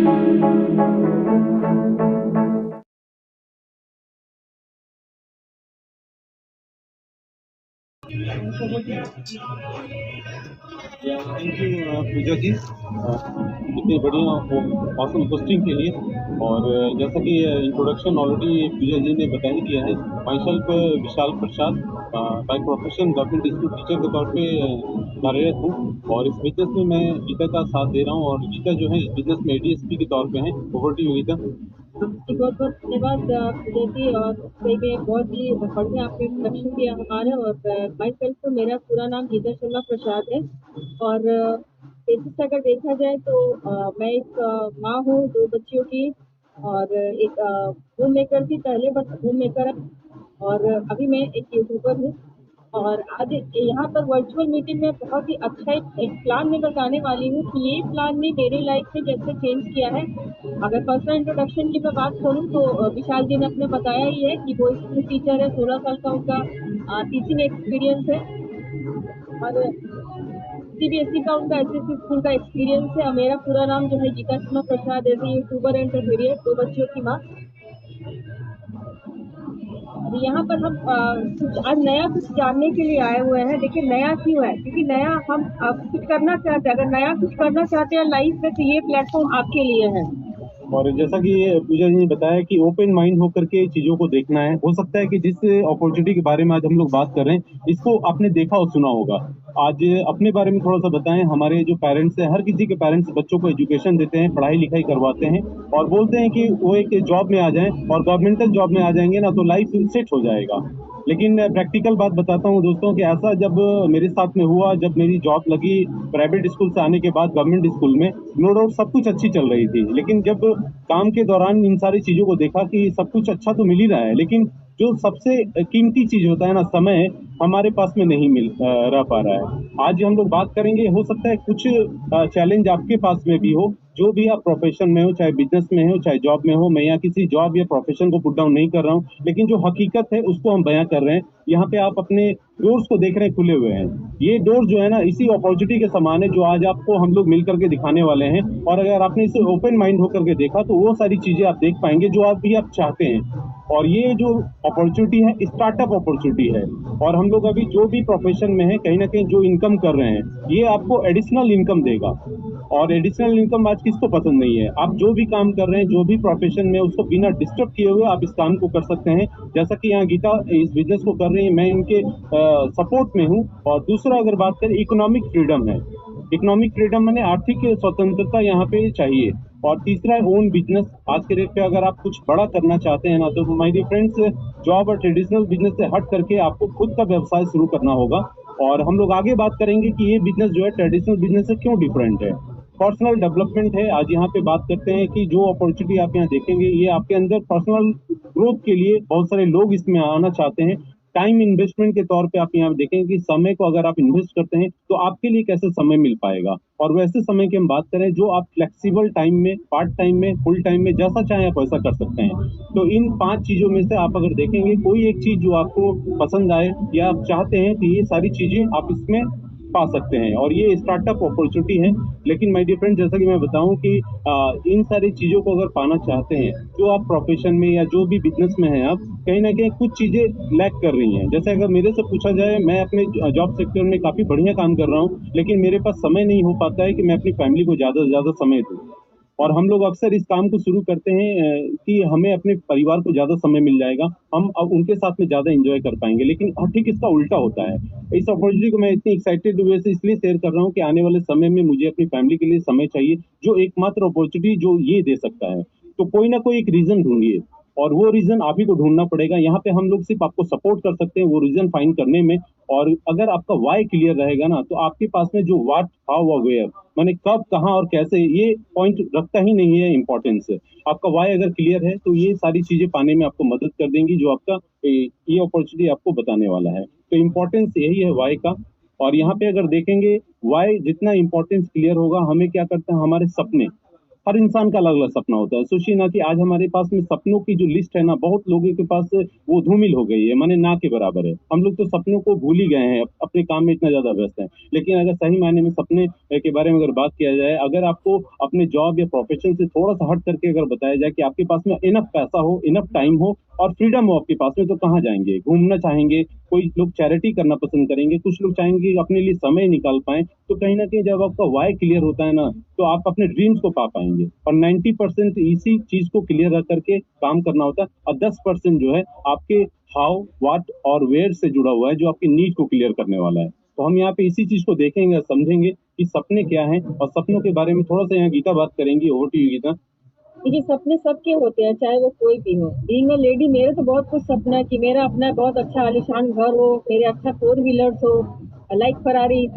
Thank you Pooja जी, इतने बढ़िया awesome posting के लिए। और जैसा कि इंट्रोडक्शन ऑलरेडी पूजा जी ने बता ही दिया है, my self Vishal Prasad, by profession government school teacher के तौर पे कार्यरत हूँ। और इस बिजनेस में मैं गीता का साथ दे रहा हूँ, और गीता जो है इस बिजनेस में एडीएसपी के तौर पे है। Over to you Geeta. बहुत बहुत धन्यवाद पूजा जी। और सही में बहुत ही बढ़िया आपने इंट्रोडक्शन दिया हमारा। और माई सेल्फ तो मेरा पूरा नाम गीता शर्मा प्रसाद है। और बेसिस अगर देखा जाए तो मैं एक माँ हूँ 2 बच्चियों की, और एक होम मेकर थी पहले, बट होम मेकर और अभी मैं एक यूट्यूबर हूँ। और आज यहाँ पर वर्चुअल मीटिंग में बहुत ही अच्छा एक प्लान मैं बताने वाली हूँ कि ये प्लान ने मेरे लाइफ में जैसे चेंज किया है। अगर पर्सनल इंट्रोडक्शन की मैं बात करूँ तो विशाल जी ने अपने बताया ही है कि वो स्कूल टीचर है, 16 साल का उनका टीचिंग एक्सपीरियंस है, और सीबीएसई का उनका एसएससी स्कूल का एक्सपीरियंस है। और मेरा पूरा नाम जो है Gita Sharma Prasad, as a YouTuber and period 2 बच्चियों की माँ। यहाँ पर हम कुछ आज नया कुछ जानने के लिए आए हुए हैं। देखिए नया क्यों है, क्योंकि नया हम कुछ करना चाहते हैं। अगर नया कुछ करना चाहते हैं लाइफ में तो ये प्लेटफॉर्म आपके लिए है। और जैसा कि पूजा जी ने बताया कि ओपन माइंड होकर के चीजों को देखना है। हो सकता है कि जिस अपॉर्चुनिटी के बारे में आज हम लोग बात कर रहे हैं, इसको आपने देखा और सुना होगा। आज अपने बारे में थोड़ा सा बताएं। हमारे जो पेरेंट्स हैं, हर किसी के पेरेंट्स बच्चों को एजुकेशन देते हैं, पढ़ाई लिखाई करवाते हैं, और बोलते हैं कि वो एक जॉब में आ जाएं, और गवर्नमेंटल जॉब में आ जाएंगे ना तो लाइफ सेट हो जाएगा। लेकिन प्रैक्टिकल बात बताता हूँ दोस्तों कि ऐसा जब मेरे साथ में हुआ, जब मेरी जॉब लगी प्राइवेट स्कूल से आने के बाद गवर्नमेंट स्कूल में, नो डाउट सब कुछ अच्छी चल रही थी। लेकिन जब काम के दौरान इन सारी चीजों को देखा कि सब कुछ अच्छा तो मिल ही रहा है, लेकिन जो सबसे कीमती चीज होता है ना, समय, हमारे पास में नहीं रह पा रहा है। आज हम लोग बात करेंगे, हो सकता है कुछ चैलेंज आपके पास में भी हो, जो भी आप प्रोफेशन में हो, चाहे बिजनेस में हो चाहे जॉब में हो। मैं यहाँ किसी जॉब या प्रोफेशन को पुट डाउन नहीं कर रहा हूँ, लेकिन जो हकीकत है उसको हम बयां कर रहे हैं। यहाँ पे आप अपने डोर्स को देख रहे हैं खुले हुए हैं। ये डोर जो है ना, इसी अपॉर्चुनिटी के समान है जो आज आपको हम लोग मिल करके दिखाने वाले हैं। और अगर आपने इसे ओपन माइंड होकर के देखा तो वो सारी चीजें आप देख पाएंगे जो आप चाहते हैं। और ये जो अपॉर्चुनिटी है स्टार्टअप अपॉर्चुनिटी है। और हम लोग अभी जो भी प्रोफेशन में है, कहीं ना कहीं जो इनकम कर रहे हैं, ये आपको एडिशनल इनकम देगा। और एडिशनल इनकम आज किसको पसंद नहीं है। आप जो भी काम कर रहे हैं, जो भी प्रोफेशन में, उसको बिना डिस्टर्ब किए हुए आप इस काम को कर सकते हैं। जैसा कि यहाँ गीता इस बिजनेस को कर रही है, मैं इनके सपोर्ट में हूँ। और दूसरा अगर बात करें, इकोनॉमिक फ्रीडम है। इकोनॉमिक फ्रीडम माने आर्थिक स्वतंत्रता यहाँ पे चाहिए। और तीसरा है ओन बिजनेस। आज के डेट पे अगर आप कुछ बड़ा करना चाहते हैं ना, तो माय डियर फ्रेंड्स, जॉब और ट्रेडिशनल बिजनेस से हट करके आपको खुद का व्यवसाय शुरू करना होगा। और हम लोग आगे बात करेंगे कि ये बिजनेस जो है ट्रेडिशनल बिजनेस से क्यों डिफरेंट है। पर्सनल डेवलपमेंट है। आज यहाँ पे बात करते हैं कि जो अपॉर्चुनिटी आप यहाँ देखेंगे, ये आपके अंदर पर्सनल ग्रोथ के लिए बहुत सारे लोग इसमें आना चाहते हैं। टाइम इन्वेस्टमेंट के तौर पे आप यहाँ देखेंगे कि समय को अगर आप इन्वेस्ट करते हैं तो आपके लिए कैसे समय मिल पाएगा। और वैसे समय की हम बात करें जो आप फ्लेक्सिबल टाइम में, पार्ट टाइम में, फुल टाइम में, जैसा चाहे आप वैसा कर सकते हैं। तो इन 5 चीजों में से आप अगर देखेंगे कोई एक चीज जो आपको पसंद आए या आप चाहते हैं, तो ये सारी चीजें आप इसमें पा सकते हैं। और ये स्टार्टअप अपॉर्चुनिटी है। लेकिन माय डियर फ्रेंड, जैसा कि मैं बताऊं कि इन सारी चीजों को अगर पाना चाहते हैं, जो आप प्रोफेशन में या जो भी बिजनेस में हैं, आप कहीं ना कहीं कुछ चीजें लैक कर रही हैं। जैसे अगर मेरे से पूछा जाए, मैं अपने जॉब सेक्टर में काफी बढ़िया काम कर रहा हूँ, लेकिन मेरे पास समय नहीं हो पाता है कि मैं अपनी फैमिली को ज्यादा से ज्यादा समय दूं। और हम लोग अक्सर इस काम को शुरू करते हैं कि हमें अपने परिवार को ज्यादा समय मिल जाएगा, हम अब उनके साथ में ज्यादा एंजॉय कर पाएंगे। लेकिन ठीक इसका उल्टा होता है। इस अपॉर्चुनिटी को मैं इतनी एक्साइटेड वे से इसलिए शेयर कर रहा हूँ कि आने वाले समय में मुझे अपनी फैमिली के लिए समय चाहिए, जो एकमात्र अपॉर्चुनिटी जो ये दे सकता है। तो कोई ना कोई एक रीजन ढूंढिए, और वो रीजन आप ही को ढूंढना पड़ेगा। यहाँ पे हम लोग सिर्फ आपको सपोर्ट कर सकते हैं वो रीजन फाइंड करने में। और अगर आपका वाई क्लियर रहेगा ना, तो आपके पास में जो व्हाट, हाउ और वेयर, माने कब, कहाँ और कैसे, ये पॉइंट रखता ही नहीं है इम्पोर्टेंस। आपका वाई अगर क्लियर है तो ये सारी चीजें पाने में आपको मदद कर देंगी, जो आपका ये अपॉर्चुनिटी आपको बताने वाला है। तो इम्पोर्टेंस यही है वाई का। और यहाँ पे अगर देखेंगे, वाई जितना इम्पोर्टेंस क्लियर होगा, हमें क्या करते हैं, हमारे सपने, हर इंसान का अलग अलग सपना होता है। सोचिए ना कि आज हमारे पास में सपनों की जो लिस्ट है ना, बहुत लोगों के पास वो धूमिल हो गई है, माने ना के बराबर है। हम लोग तो सपनों को भूल ही गए हैं, अपने काम में इतना ज्यादा व्यस्त हैं। लेकिन अगर सही मायने में सपने के बारे में अगर बात किया जाए, अगर आपको अपने जॉब या प्रोफेशन से थोड़ा सा हट करके अगर बताया जाए कि आपके पास में इनफ पैसा हो, इनफ टाइम हो और फ्रीडम हो आपके पास में, तो कहाँ जाएंगे? घूमना चाहेंगे, कोई लोग चैरिटी करना पसंद करेंगे, कुछ लोग चाहेंगे कि अपने लिए समय निकाल पाएं। तो कहीं ना कहीं जब आपका वाई क्लियर होता है ना, तो आप अपने ड्रीम्स को पा पाएंगे। और 90% इसी चीज को क्लियर रख करके काम करना होता है, और 10% जो है आपके हाउ, व्हाट और वेयर से जुड़ा हुआ है, जो आपकी नीड को क्लियर करने वाला है। तो हम यहाँ पे इसी चीज को देखेंगे, समझेंगे कि सपने क्या हैं, और सपनों के बारे में थोड़ा सा यहाँ गीता बात करेंगी। Over to you Geeta. देखिए, सपने सबके होते हैं, चाहे वो कोई भी हो। बीइंग अ लेडी, मेरे तो बहुत कुछ सपना है कि मेरा अपना बहुत अच्छा आलीशान घर हो, मेरे अच्छा फोर व्हीलर्स हो, लाइक फरारी,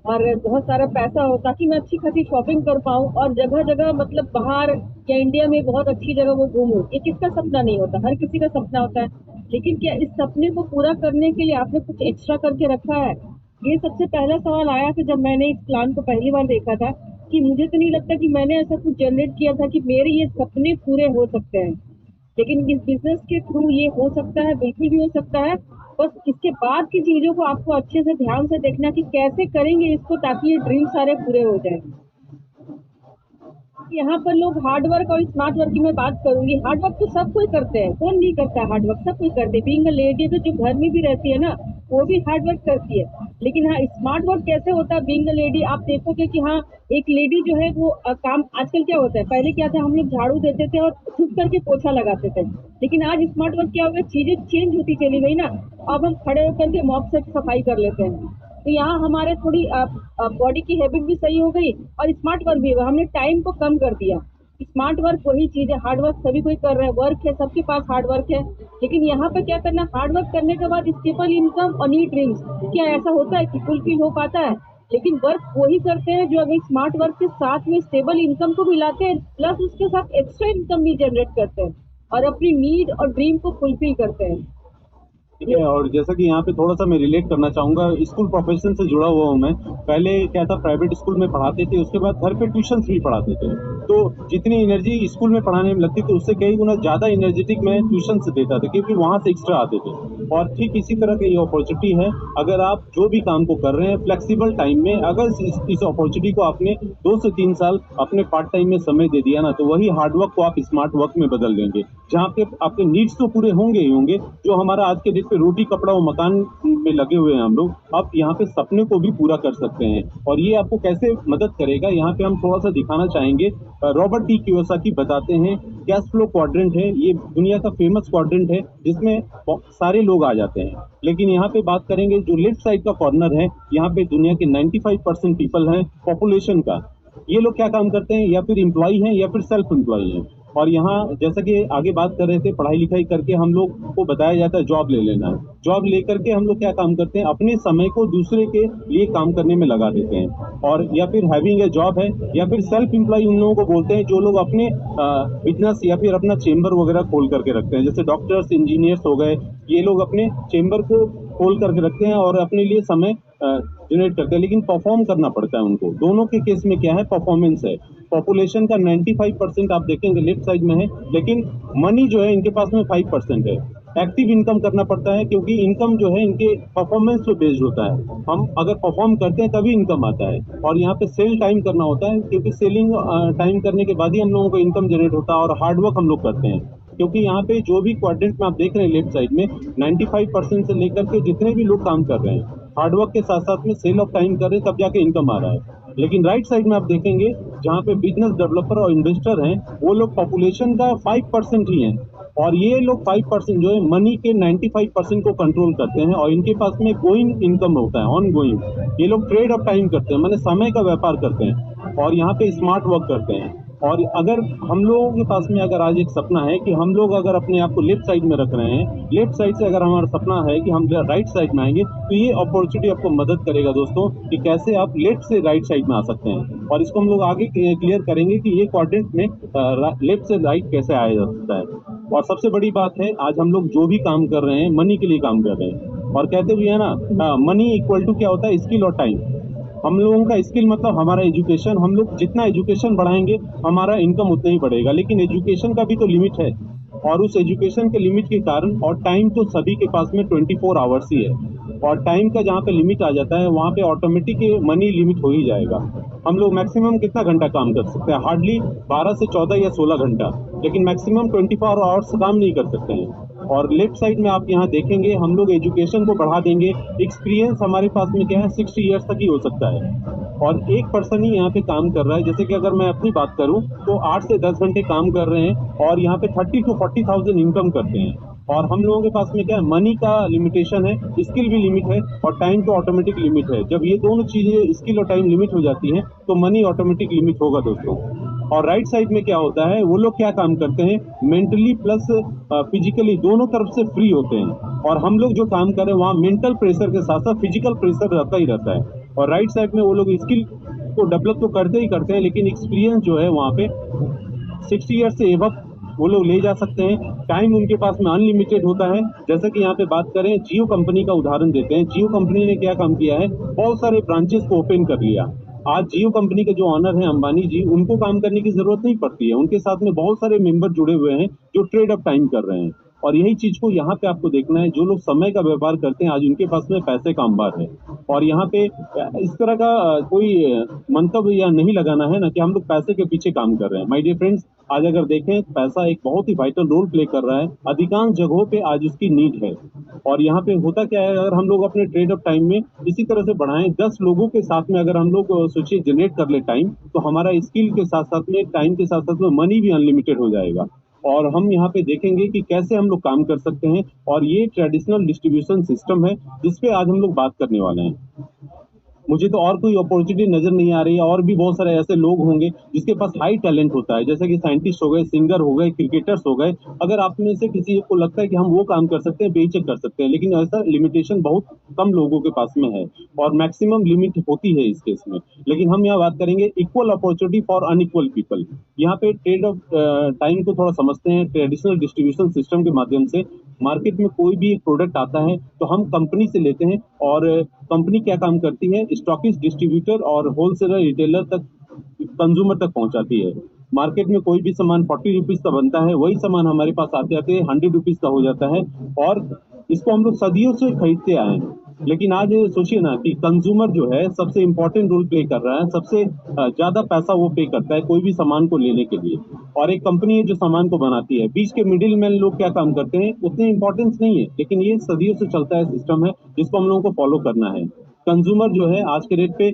और बहुत सारा पैसा हो ताकि मैं अच्छी खासी शॉपिंग कर पाऊँ और जगह जगह मतलब बाहर या इंडिया में बहुत अच्छी जगह वो घूमूं। ये किसका सपना नहीं होता? हर किसी का सपना होता है। लेकिन क्या इस सपने को पूरा करने के लिए आपने कुछ एक्स्ट्रा करके रखा है? ये सबसे पहला सवाल आया कि जब मैंने इस प्लान को पहली बार देखा था, कि मुझे तो नहीं लगता कि मैंने ऐसा कुछ जनरेट किया था कि मेरे ये सपने पूरे हो सकते हैं। लेकिन इस बिजनेस के थ्रू ये हो सकता है, बिल्कुल भी हो सकता है। बस इसके बाद की चीजों को आपको अच्छे से ध्यान से देखना कि कैसे करेंगे इसको ताकि ये ड्रीम सारे पूरे हो जाए। यहाँ पर लोग हार्ड वर्क और स्मार्ट वर्क की मैं बात करूंगी। हार्ड वर्क तो सब कोई करते हैं, कौन नहीं करता है? हार्ड वर्क सब कोई करते हैं। बीइंग अ लेडी तो जो घर में भी रहती है ना, वो भी हार्ड वर्क करती है। लेकिन हाँ, स्मार्ट वर्क कैसे होता है बीइंग अ लेडी, आप देखोगे कि हाँ, एक लेडी जो है वो काम आजकल क्या होता है, पहले क्या था, हम लोग झाड़ू देते थे और छुप करके पोछा लगाते थे। लेकिन आज स्मार्ट वर्क क्या हो गया, चीजें चेंज होती चली गई ना। अब हम खड़े होकर के मॉप से सफाई कर लेते हैं। तो यहाँ हमारे थोड़ी बॉडी की हैबिट भी सही हो गई और स्मार्ट वर्क भी हुआ। हमने टाइम को कम कर दिया। स्मार्ट वर्क वही चीज है, हार्ड वर्क सभी कोई कर रहे हैं, वर्क है, सबके पास हार्ड वर्क है। लेकिन यहाँ पे क्या करना, हार्ड वर्क करने के बाद स्टेबल इनकम और नीड ड्रीम्स, क्या ऐसा होता है कि फुलफिल हो पाता है? लेकिन वर्क वही करते हैं जो अगर स्मार्ट वर्क के साथ में स्टेबल इनकम को भी लाते हैं, प्लस उसके साथ एक्स्ट्रा इनकम भी जनरेट करते हैं और अपनी नीड और ड्रीम को फुलफिल करते हैं। ठीक है। और जैसा कि यहाँ पे थोड़ा सा मैं रिलेट करना चाहूंगा, स्कूल प्रोफेशन से जुड़ा हुआ हूँ मैं। पहले क्या था, प्राइवेट स्कूल में पढ़ाते थे, उसके बाद घर पे ट्यूशंस भी पढ़ाते थे। तो जितनी एनर्जी स्कूल में पढ़ाने में लगती थी, उससे कई गुना ज्यादा एनर्जेटिक मैं ट्यूशन से देता था, क्योंकि वहां से एक्स्ट्रा आते थे। और ठीक इसी तरह की ये अपॉर्चुनिटी है, अगर आप जो भी काम को कर रहे हैं फ्लेक्सिबल टाइम में, अगर इस अपॉर्चुनिटी को आपने 2 से 3 साल अपने पार्ट टाइम में समय दे दिया ना, तो वही हार्डवर्क को आप स्मार्ट वर्क में बदल देंगे, जहाँ पे आपके नीड्स तो पूरे होंगे ही होंगे। जो हमारा आज के डेट पे रोटी कपड़ा और मकान में लगे हुए हैं हम लोग, अब यहाँ पे सपने को भी पूरा कर सकते हैं। और ये आपको कैसे मदद करेगा, यहाँ पे हम थोड़ा सा दिखाना चाहेंगे। रॉबर्ट टी कियोसाकी बताते हैं, कैश फ्लो क्वाड्रेंट है, ये दुनिया का फेमस क्वाड्रेंट है, जिसमें सारे लोग आ जाते हैं। लेकिन यहाँ पे बात करेंगे, जो लेफ्ट साइड का कॉर्नर है, यहाँ पे दुनिया के 95% पीपल हैं पॉपुलेशन का। ये लोग क्या काम करते हैं, या फिर एम्प्लॉय हैं या फिर सेल्फ एम्प्लॉय हैं। और यहाँ जैसा कि आगे बात कर रहे थे, पढ़ाई लिखाई करके हम लोग को बताया जाता है जॉब ले लेना है। जॉब लेकर के हम लोग क्या काम करते हैं, अपने समय को दूसरे के लिए काम करने में लगा देते हैं। और या फिर हैविंग ए जॉब है, या फिर सेल्फ एम्प्लॉय उन लोगों को बोलते हैं जो लोग अपने बिजनेस या फिर अपना चेम्बर वगैरह खोल करके रखते हैं। जैसे डॉक्टर्स, इंजीनियर्स हो गए, ये लोग अपने चेम्बर को खोल करके रखते हैं और अपने लिए समय जनरेट करते हैं। लेकिन परफॉर्म करना पड़ता है उनको। दोनों के केस में क्या है, परफॉर्मेंस है। पॉपुलेशन का 95% आप देखेंगे लेफ्ट साइड में है, लेकिन मनी जो है इनके पास में 5% है। एक्टिव इनकम करना पड़ता है, क्योंकि इनकम जो है इनके परफॉर्मेंस पे बेस्ड होता है। हम अगर परफॉर्म करते हैं तभी इनकम आता है। और यहाँ पे सेल टाइम करना होता है, क्योंकि सेलिंग टाइम करने के बाद ही हम लोगों को इनकम जनरेट होता है। और हार्डवर्क हम लोग करते हैं, क्योंकि यहाँ पे जो भी क्वाड्रेंट में आप देख रहे हैं लेफ्ट साइड में, 95% से लेकर के जितने भी लोग काम कर रहे हैं, हार्डवर्क के साथ साथ में सेल ऑफ टाइम कर रहे हैं, तब जाके इनकम आ रहा है। लेकिन राइट साइड में आप देखेंगे, जहाँ पे बिजनेस डेवलपर और इन्वेस्टर हैं, वो लोग पॉपुलेशन का 5% ही हैं। और ये लोग 5% जो है मनी के 95% को कंट्रोल करते हैं, और इनके पास में गोइंग इनकम होता है, ऑन गोइंग। ये लोग ट्रेड ऑफ टाइम करते हैं, माने समय का व्यापार करते हैं, और यहाँ पे स्मार्ट वर्क करते हैं। और अगर हम लोगों के पास में अगर आज एक सपना है कि हम लोग अगर अपने आप को लेफ्ट साइड में रख रहे हैं, लेफ्ट साइड से अगर हमारा सपना है कि हम राइट साइड में आएंगे, तो ये अपॉर्चुनिटी आपको मदद करेगा दोस्तों, कि कैसे आप लेफ्ट से राइट साइड में आ सकते हैं। और इसको हम लोग आगे क्लियर करेंगे कि ये क्वाड्रेंट में लेफ्ट से राइट कैसे आया जा सकता है। और सबसे बड़ी बात है, आज हम लोग जो भी काम कर रहे हैं, मनी के लिए काम कर रहे हैं। और कहते भी है ना, मनी इक्वल टू क्या होता है, स्किल और टाइम। हम लोगों का स्किल मतलब हमारा एजुकेशन, हम लोग जितना एजुकेशन बढ़ाएंगे हमारा इनकम उतना ही बढ़ेगा, लेकिन एजुकेशन का भी तो लिमिट है। और उस एजुकेशन के लिमिट के कारण, और टाइम तो सभी के पास में 24 आवर्स ही है, और टाइम का जहाँ पे लिमिट आ जाता है वहाँ पे ऑटोमेटिक मनी लिमिट हो ही जाएगा। हम लोग मैक्सिमम कितना घंटा काम कर सकते हैं? हार्डली 12 से 14 या 16 घंटा, लेकिन मैक्सिमम 24 आवर्स काम नहीं कर सकते हैं। और लेफ्ट साइड में आप यहाँ देखेंगे, हम लोग एजुकेशन को बढ़ा देंगे। एक्सपीरियंस हमारे पास में क्या है, 60 ईयर्स तक ही हो सकता है, और एक पर्सन ही यहाँ पे काम कर रहा है। जैसे कि अगर मैं अपनी बात करूँ तो 8 से 10 घंटे काम कर रहे हैं और यहाँ पे 30 to 40,000 इनकम करते हैं। और हम लोगों के पास में क्या है, मनी का लिमिटेशन है, स्किल भी लिमिट है, और टाइम तो ऑटोमेटिक लिमिट है। जब ये दोनों चीजें, स्किल और टाइम लिमिट हो जाती हैं तो मनी ऑटोमेटिक लिमिट होगा दोस्तों। और राइट साइड में क्या होता है, वो लोग क्या काम करते हैं, मेंटली प्लस फिजिकली दोनों तरफ से फ्री होते हैं। और हम लोग जो काम कर रहे हैं वहाँ मेंटल प्रेशर के साथ साथ फिजिकल प्रेशर रहता ही रहता है। और राइट साइड में वो लोग स्किल को डेवलप तो करते ही करते हैं, लेकिन एक्सपीरियंस जो है वहाँ पे 60 ईयर से एबव वो लोग ले जा सकते हैं। टाइम उनके पास में अनलिमिटेड होता है। जैसे कि यहाँ पे बात करें, जियो कंपनी का उदाहरण देते हैं। जियो कंपनी ने क्या काम किया है, बहुत सारे ब्रांचेस को ओपन कर लिया। आज जियो कंपनी के जो ऑनर हैं अंबानी जी, उनको काम करने की जरूरत नहीं पड़ती है, उनके साथ में बहुत सारे मेंबर जुड़े हुए हैं जो ट्रेड ऑफ टाइम कर रहे हैं। और यही चीज को यहाँ पे आपको देखना है, जो लोग समय का व्यापार करते हैं आज उनके पास में पैसे का अंबार है। और यहाँ पे इस तरह का कोई मंतव्य या नहीं लगाना है ना कि हम लोग पैसे के पीछे काम कर रहे हैं। माय डियर फ्रेंड्स, आज अगर देखें, पैसा एक बहुत ही वाइटल रोल प्ले कर रहा है, अधिकांश जगहों पे आज उसकी नीड है। और यहाँ पे होता क्या है, अगर हम लोग अपने ट्रेड ऑफ टाइम में इसी तरह से बढ़ाएं, 10 लोगों के साथ में अगर हम लोग सोचिए जनरेट कर ले टाइम, तो हमारा स्किल के साथ साथ में, टाइम के साथ साथ में मनी भी अनलिमिटेड हो जाएगा। और हम यहाँ पे देखेंगे कि कैसे हम लोग काम कर सकते हैं, और ये ट्रेडिशनल डिस्ट्रीब्यूशन सिस्टम है जिसपे आज हम लोग बात करने वाले हैं। मुझे तो और कोई अपॉर्चुनिटी नजर नहीं आ रही है। और भी बहुत सारे ऐसे लोग होंगे जिसके पास हाई टैलेंट होता है, जैसे कि साइंटिस्ट हो गए, सिंगर हो गए, क्रिकेटर्स हो गए। अगर आप में से किसी को लगता है कि हम वो काम कर सकते हैं, बेशक कर सकते हैं, लेकिन ऐसा लिमिटेशन बहुत कम लोगों के पास में है, और मैक्सिमम लिमिट होती है इस केस में। लेकिन हम यहाँ बात करेंगे equal opportunity for unequal people. यहाँ पे ट्रेड ऑफ टाइम को थोड़ा समझते हैं। ट्रेडिशनल डिस्ट्रीब्यूशन सिस्टम के माध्यम से मार्केट में कोई भी एक प्रोडक्ट आता है तो हम कंपनी से लेते हैं, और कंपनी क्या काम करती है, स्टॉकिस्ट, डिस्ट्रीब्यूटर और होलसेलर, रिटेलर तक, कंज्यूमर तक पहुंचाती है। मार्केट में कोई भी सामान 40 रुपीज का बनता है, वही सामान हमारे पास आते आते 100 रुपीज का हो जाता है, और इसको हम लोग सदियों से खरीदते आए हैं। लेकिन आज सोचिए ना कि कंज्यूमर जो है सबसे इंपॉर्टेंट रोल प्ले कर रहा है, सबसे ज्यादा पैसा वो पे करता है कोई भी सामान को लेने के लिए। और एक कंपनी है जो सामान को बनाती है, बीच के मिडिल मैन लोग क्या काम करते हैं, उतनी इंपॉर्टेंस नहीं है, लेकिन ये सदियों से चलता है सिस्टम है जिसको हम लोगों को फॉलो करना है। कंज्यूमर जो है आज के डेट पे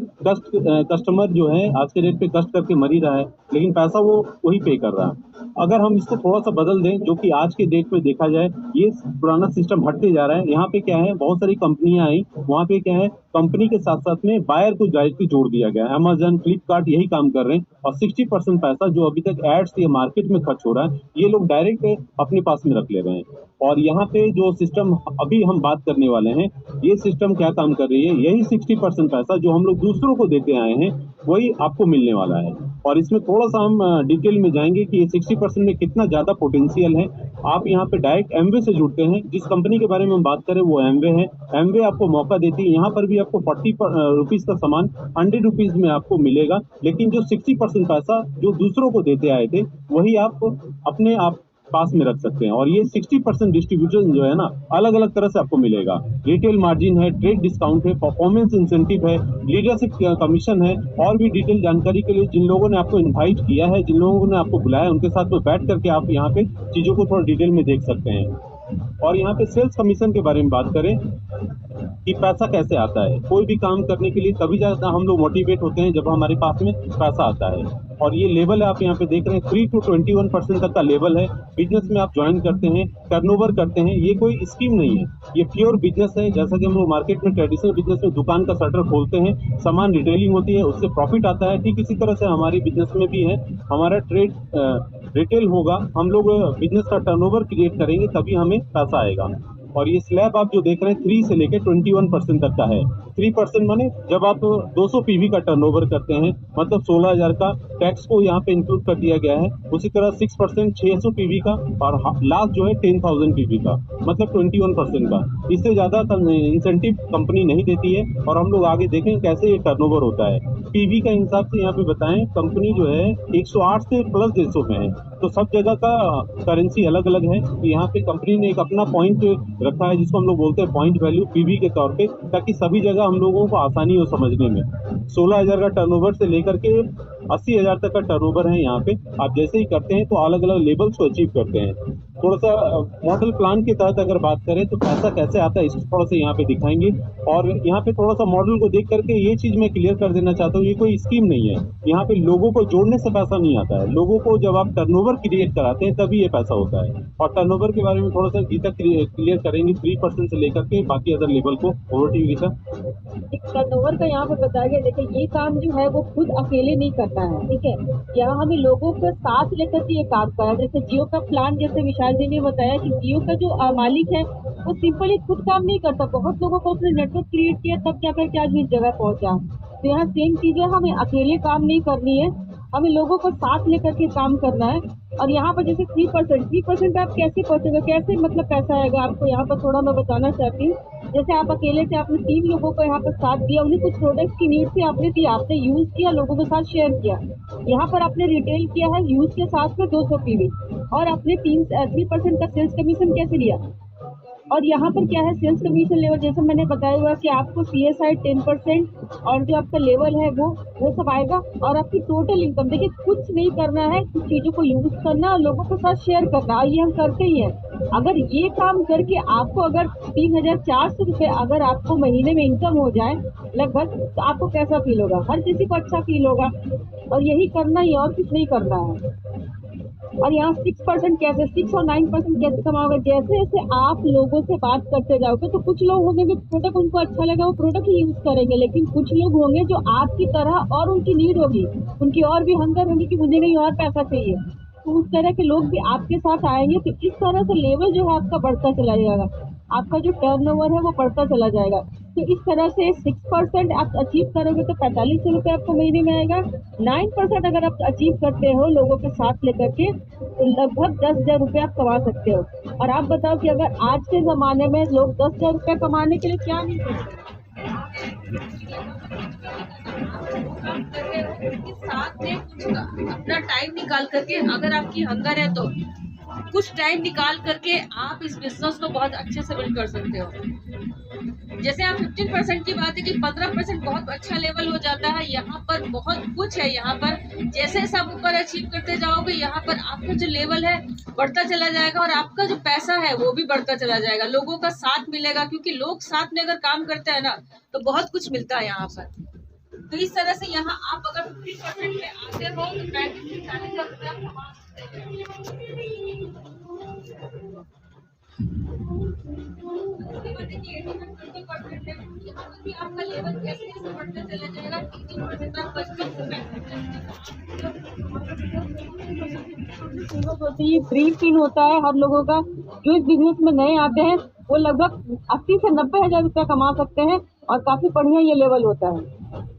कस्टमर जो है आज के डेट पे कष्ट करके मर ही रहा है, लेकिन पैसा वो वही पे कर रहा है। अगर हम इसको थोड़ा सा बदल दें, जो कि आज के डेट में देखा जाए, ये पुराना सिस्टम हटते जा रहा है। यहाँ पे क्या है, बहुत सारी कंपनियां आई, वहाँ पे क्या है, कंपनी के साथ साथ में बायर को डायरेक्टली जोड़ दिया गया है। अमेजन, फ्लिपकार्ट यही काम कर रहे हैं, और 60% पैसा जो अभी तक एड्स या मार्केट में खर्च हो रहा है, ये लोग डायरेक्ट अपने पास में रख ले रहे हैं। और यहाँ पे जो सिस्टम अभी हम बात करने वाले हैं, ये सिस्टम क्या काम कर रही है, यही 60% पैसा जो हम लोग दूसरों को देते आए हैं, वही आपको मिलने वाला है। और इसमें थोड़ा सा हम डिटेल में जाएंगे कि ये 60% में कितना ज्यादा पोटेंशियल है। आप यहाँ पे डायरेक्ट एमवे से जुड़ते हैं। जिस कंपनी के बारे में हम बात करें वो एमवे है। एमवे आपको मौका देती है, यहाँ पर भी आपको 40 रुपीज का सामान 100 रुपीज में आपको मिलेगा, लेकिन जो 60% पैसा जो दूसरों को देते आए थे, वही आप अपने आप पास में रख सकते हैं। और ये 60% डिस्ट्रीब्यूशन जो है ना, अलग अलग तरह से आपको मिलेगा। रिटेल मार्जिन है, ट्रेड डिस्काउंट है, परफॉर्मेंस इंसेंटिव है, लीडरशिप कमीशन है। और भी डिटेल जानकारी के लिए जिन लोगों ने आपको इनवाइट किया है, जिन लोगों ने आपको बुलाया, उनके साथ में बैठ करके आप यहाँ पे चीजों को थोड़ा डिटेल में देख सकते हैं। और यहाँ पे सेल्स कमीशन के बारे में बात करें कि पैसा कैसे आता है। कोई भी काम करने के लिए तभी ज्यादा हम लोग मोटिवेट होते हैं जब हमारे पास में पैसा आता है। और ये लेवल है, आप यहाँ पे देख रहे हैं, 3 to 21% तक का लेवल है। बिजनेस में आप ज्वाइन करते हैं, टर्नओवर करते हैं, ये कोई स्कीम नहीं है, ये प्योर बिजनेस है। जैसा कि हम लोग मार्केट में ट्रेडिशनल बिजनेस में दुकान का शटर खोलते हैं, सामान रिटेलिंग होती है, उससे प्रॉफिट आता है, ठीक इसी तरह से हमारी बिजनेस में भी है। हमारा ट्रेड रिटेल होगा, हम लोग बिजनेस का टर्नओवर क्रिएट करेंगे, तभी हमें पैसा आएगा। और ये स्लैब आप जो देख रहे हैं 3 से लेकर 21% तक का है। 3% माने जब आप 200 पीवी का टर्नओवर करते हैं मतलब 16,000 का टैक्स को यहाँ पे इंक्लूड कर दिया गया है। उसी तरह 6% 600 पीवी का और लास्ट जो है 10,000 पीवी का मतलब 21% का। इससे ज्यादा इंसेंटिव कंपनी नहीं देती है और हम लोग आगे देखें कैसे ये टर्नओवर होता है। पीवी का हिसाब से यहाँ पे बताएं, कंपनी जो है 108 से प्लस देशों में है, तो सब जगह का करेंसी अलग अलग है। तो यहाँ पे कंपनी ने एक अपना पॉइंट रखा है जिसको हम लोग बोलते हैं पॉइंट वैल्यू पीवी के तौर पे, ताकि सभी जगह हम लोगों को आसानी हो समझने में। 16,000 का टर्नओवर से लेकर के 80,000 तक का टर्नओवर है यहाँ पे। आप जैसे ही करते हैं तो अलग अलग लेवल्स को अचीव करते हैं। थोड़ा सा मॉडल प्लान के तहत अगर बात करें तो पैसा कैसे आता है इसको थोड़ा सा यहाँ पे दिखाएंगे। और यहाँ पे थोड़ा सा मॉडल को देख करके ये चीज मैं क्लियर कर देना चाहता हूँ, ये कोई स्कीम नहीं है। यहाँ पे लोगों को जोड़ने से पैसा नहीं आता है, लोगों को जब आप टर्नओवर क्रिएट कराते हैं तभी ये पैसा होता है। और टर्नओवर के बारे में थोड़ा सा गीता क्लियर करेंगे 3% से लेकर के बाकी अदर लेवल को। Over to you Geeta. Turnover का यहाँ पे बताया गया, देखिए ये काम जो है वो खुद अकेले नहीं करना है, ठीक है। यहाँ हमें लोगों को साथ लेकर के ये काम करना है। जैसे जियो का प्लान, जैसे विशाल जी ने बताया कि जियो का जो मालिक है वो सिंपली खुद काम नहीं करता, बहुत लोगों को उसने नेटवर्क क्रिएट किया तब जाकर के आज इस जगह पहुंचा। तो यहाँ सेम चीजें हमें अकेले काम नहीं करनी है, हमें लोगों को साथ लेकर के काम करना है। और यहाँ पर जैसे 3% आप कैसे पहुंचेगा, कैसे मतलब पैसा आएगा आपको, यहाँ पर थोड़ा मैं बताना चाहती हूँ। जैसे आप अकेले से आपने 3 लोगों को यहाँ पर साथ दिया, उन्हें कुछ प्रोडक्ट्स की नीड थी, आपने दी, आपने यूज किया, लोगों के साथ शेयर किया। यहाँ पर आपने रिटेल किया है यूज के साथ में 200 पीवी और आपने 3% का सेल्स कमीशन कैसे लिया। और यहाँ पर क्या है सेल्स कमीशन लेवल, जैसे मैंने बताया हुआ कि आपको CSI 10% और जो आपका लेवल है वो सब आएगा। और आपकी टोटल इनकम, देखिए कुछ नहीं करना है, कुछ चीजों को यूज करना और लोगों के साथ शेयर करना, और ये हम करते ही हैं। अगर ये काम करके आपको अगर 3,400 रुपये अगर आपको महीने में इनकम हो जाए लगभग, तो आपको कैसा फील होगा, हर किसी को अच्छा फील होगा। और यही करना ही, और कुछ नहीं करना है। और यहाँ 6% कैसे, 6 और 9% कैसे कमाओगे, जैसे जैसे आप लोगों से बात करते जाओगे तो कुछ लोग होंगे जो प्रोडक्ट उनको अच्छा लगा वो प्रोडक्ट ही यूज करेंगे, लेकिन कुछ लोग होंगे जो आपकी तरह और उनकी नीड होगी, उनकी और भी हंगर होगी कि मुझे नहीं और पैसा चाहिए, तो उस तरह के लोग भी आपके साथ आएंगे। तो इस तरह से लेवल जो है आपका बढ़ता चला जाएगा, आपका जो टर्नओवर है वो बढ़ता चला जाएगा। तो इस तरह से 6% आप अचीव करोगे तो 45 रुपये आपको महीने में आएगा। 9% अगर आप अचीव करते हो लोगों के साथ लेकर के तो लगभग 10,000 रुपये आप कमा सकते हो। और आप बताओ कि अगर आज के ज़माने में लोग 10,000 रुपये कमाने के लिए क्या नहीं करते, साथ में कुछ अपना टाइम निकाल करके, अगर आपकी हंगर है तो कुछ टाइम निकाल करके आप इस बिजनेस को बहुत अच्छे से बिल्ड कर सकते हो। जैसे आप 15% की बात है कि 15% बहुत अच्छा लेवल हो जाता है। यहाँ पर बहुत कुछ है, यहाँ पर जैसे सब ऊपर अचीव करते जाओगे यहाँ पर आपका जो लेवल है बढ़ता चला जाएगा और आपका जो पैसा है वो भी बढ़ता चला जाएगा। लोगों का साथ मिलेगा, क्योंकि लोग साथ में अगर काम करते हैं ना तो बहुत कुछ मिलता है यहाँ पर। तो इस तरह से यहाँ आप अगर 50% में आते हो तो 35 से 40,000 रुपया कमा सकते हैं। आपका लेवल जैसे जैसे बढ़ता चला जाएगा 18% आप 55 ये ड्रीम फील होता है हम लोगों का, जो इस बिजनेस में नए आते हैं वो लगभग 80 से 90,000 रुपया कमा सकते हैं और काफी बढ़िया ये लेवल होता है।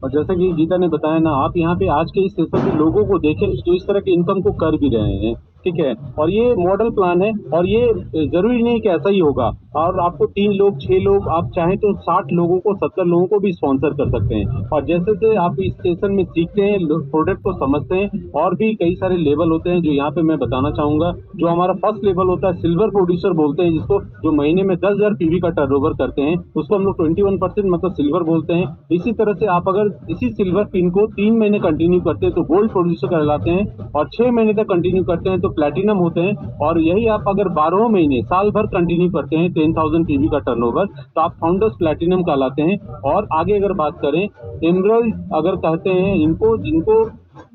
और जैसा कि गीता ने बताया ना, आप यहाँ पे आज के इस सेशन में लोगों को देखें जो इस तरह की इनकम को कर भी रहे हैं, ठीक है। और ये मॉडल प्लान है और ये जरूरी नहीं कि ऐसा ही होगा। और आपको 3 लोग 6 लोग, आप चाहें तो 60 लोगों को 70 लोगों को भी स्पॉन्सर कर सकते हैं। और जैसे जैसे आप इस सेशन में सीखते हैं, प्रोडक्ट को समझते हैं, और भी कई सारे लेवल होते हैं जो यहाँ पे मैं बताना चाहूंगा। जो हमारा फर्स्ट लेवल होता है सिल्वर प्रोड्यूसर बोलते हैं जिसको, जो महीने में 10,000 पीवी का टर्नओवर करते हैं, उसको हम लोग 21% मतलब सिल्वर बोलते हैं। इसी तरह से आप अगर इसी सिल्वर पिन को 3 महीने कंटिन्यू करते हैं तो गोल्ड प्रोड्यूसर कहलाते हैं, और 6 महीने तक कंटिन्यू करते हैं तो प्लेटिनम होते हैं। और यही आप अगर 12 महीने साल भर कंटिन्यू करते हैं 10,000 पीवी का टर्नओवर तो आप फाउंडर्स प्लेटिनम कहलाते हैं। और आगे अगर बात करें एमरल्ड अगर कहते हैं इनको, जिनको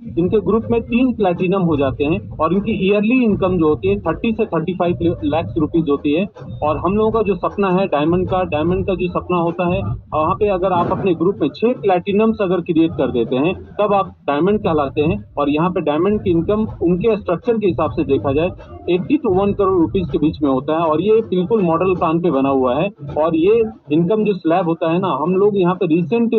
इनके ग्रुप में 3 प्लैटिनम हो जाते हैं और इनकी ईयरली इनकम जो होती है 30 से 35 लाख रुपीज होती है। और हम लोगों का जो सपना है डायमंड का जो सपना होता है, वहाँ पे अगर आप अपने ग्रुप में 6 प्लैटिनम्स अगर क्रिएट कर देते हैं तब आप डायमंड कहलाते हैं। और यहाँ पे डायमंड की इनकम उनके स्ट्रक्चर के हिसाब से देखा जाए 80 to 1 करोड़ रुपीज के बीच में होता है। और ये बिल्कुल मॉडल प्लान पे बना हुआ है। और ये इनकम जो स्लैब होता है ना, हम लोग यहाँ पे रिसेंट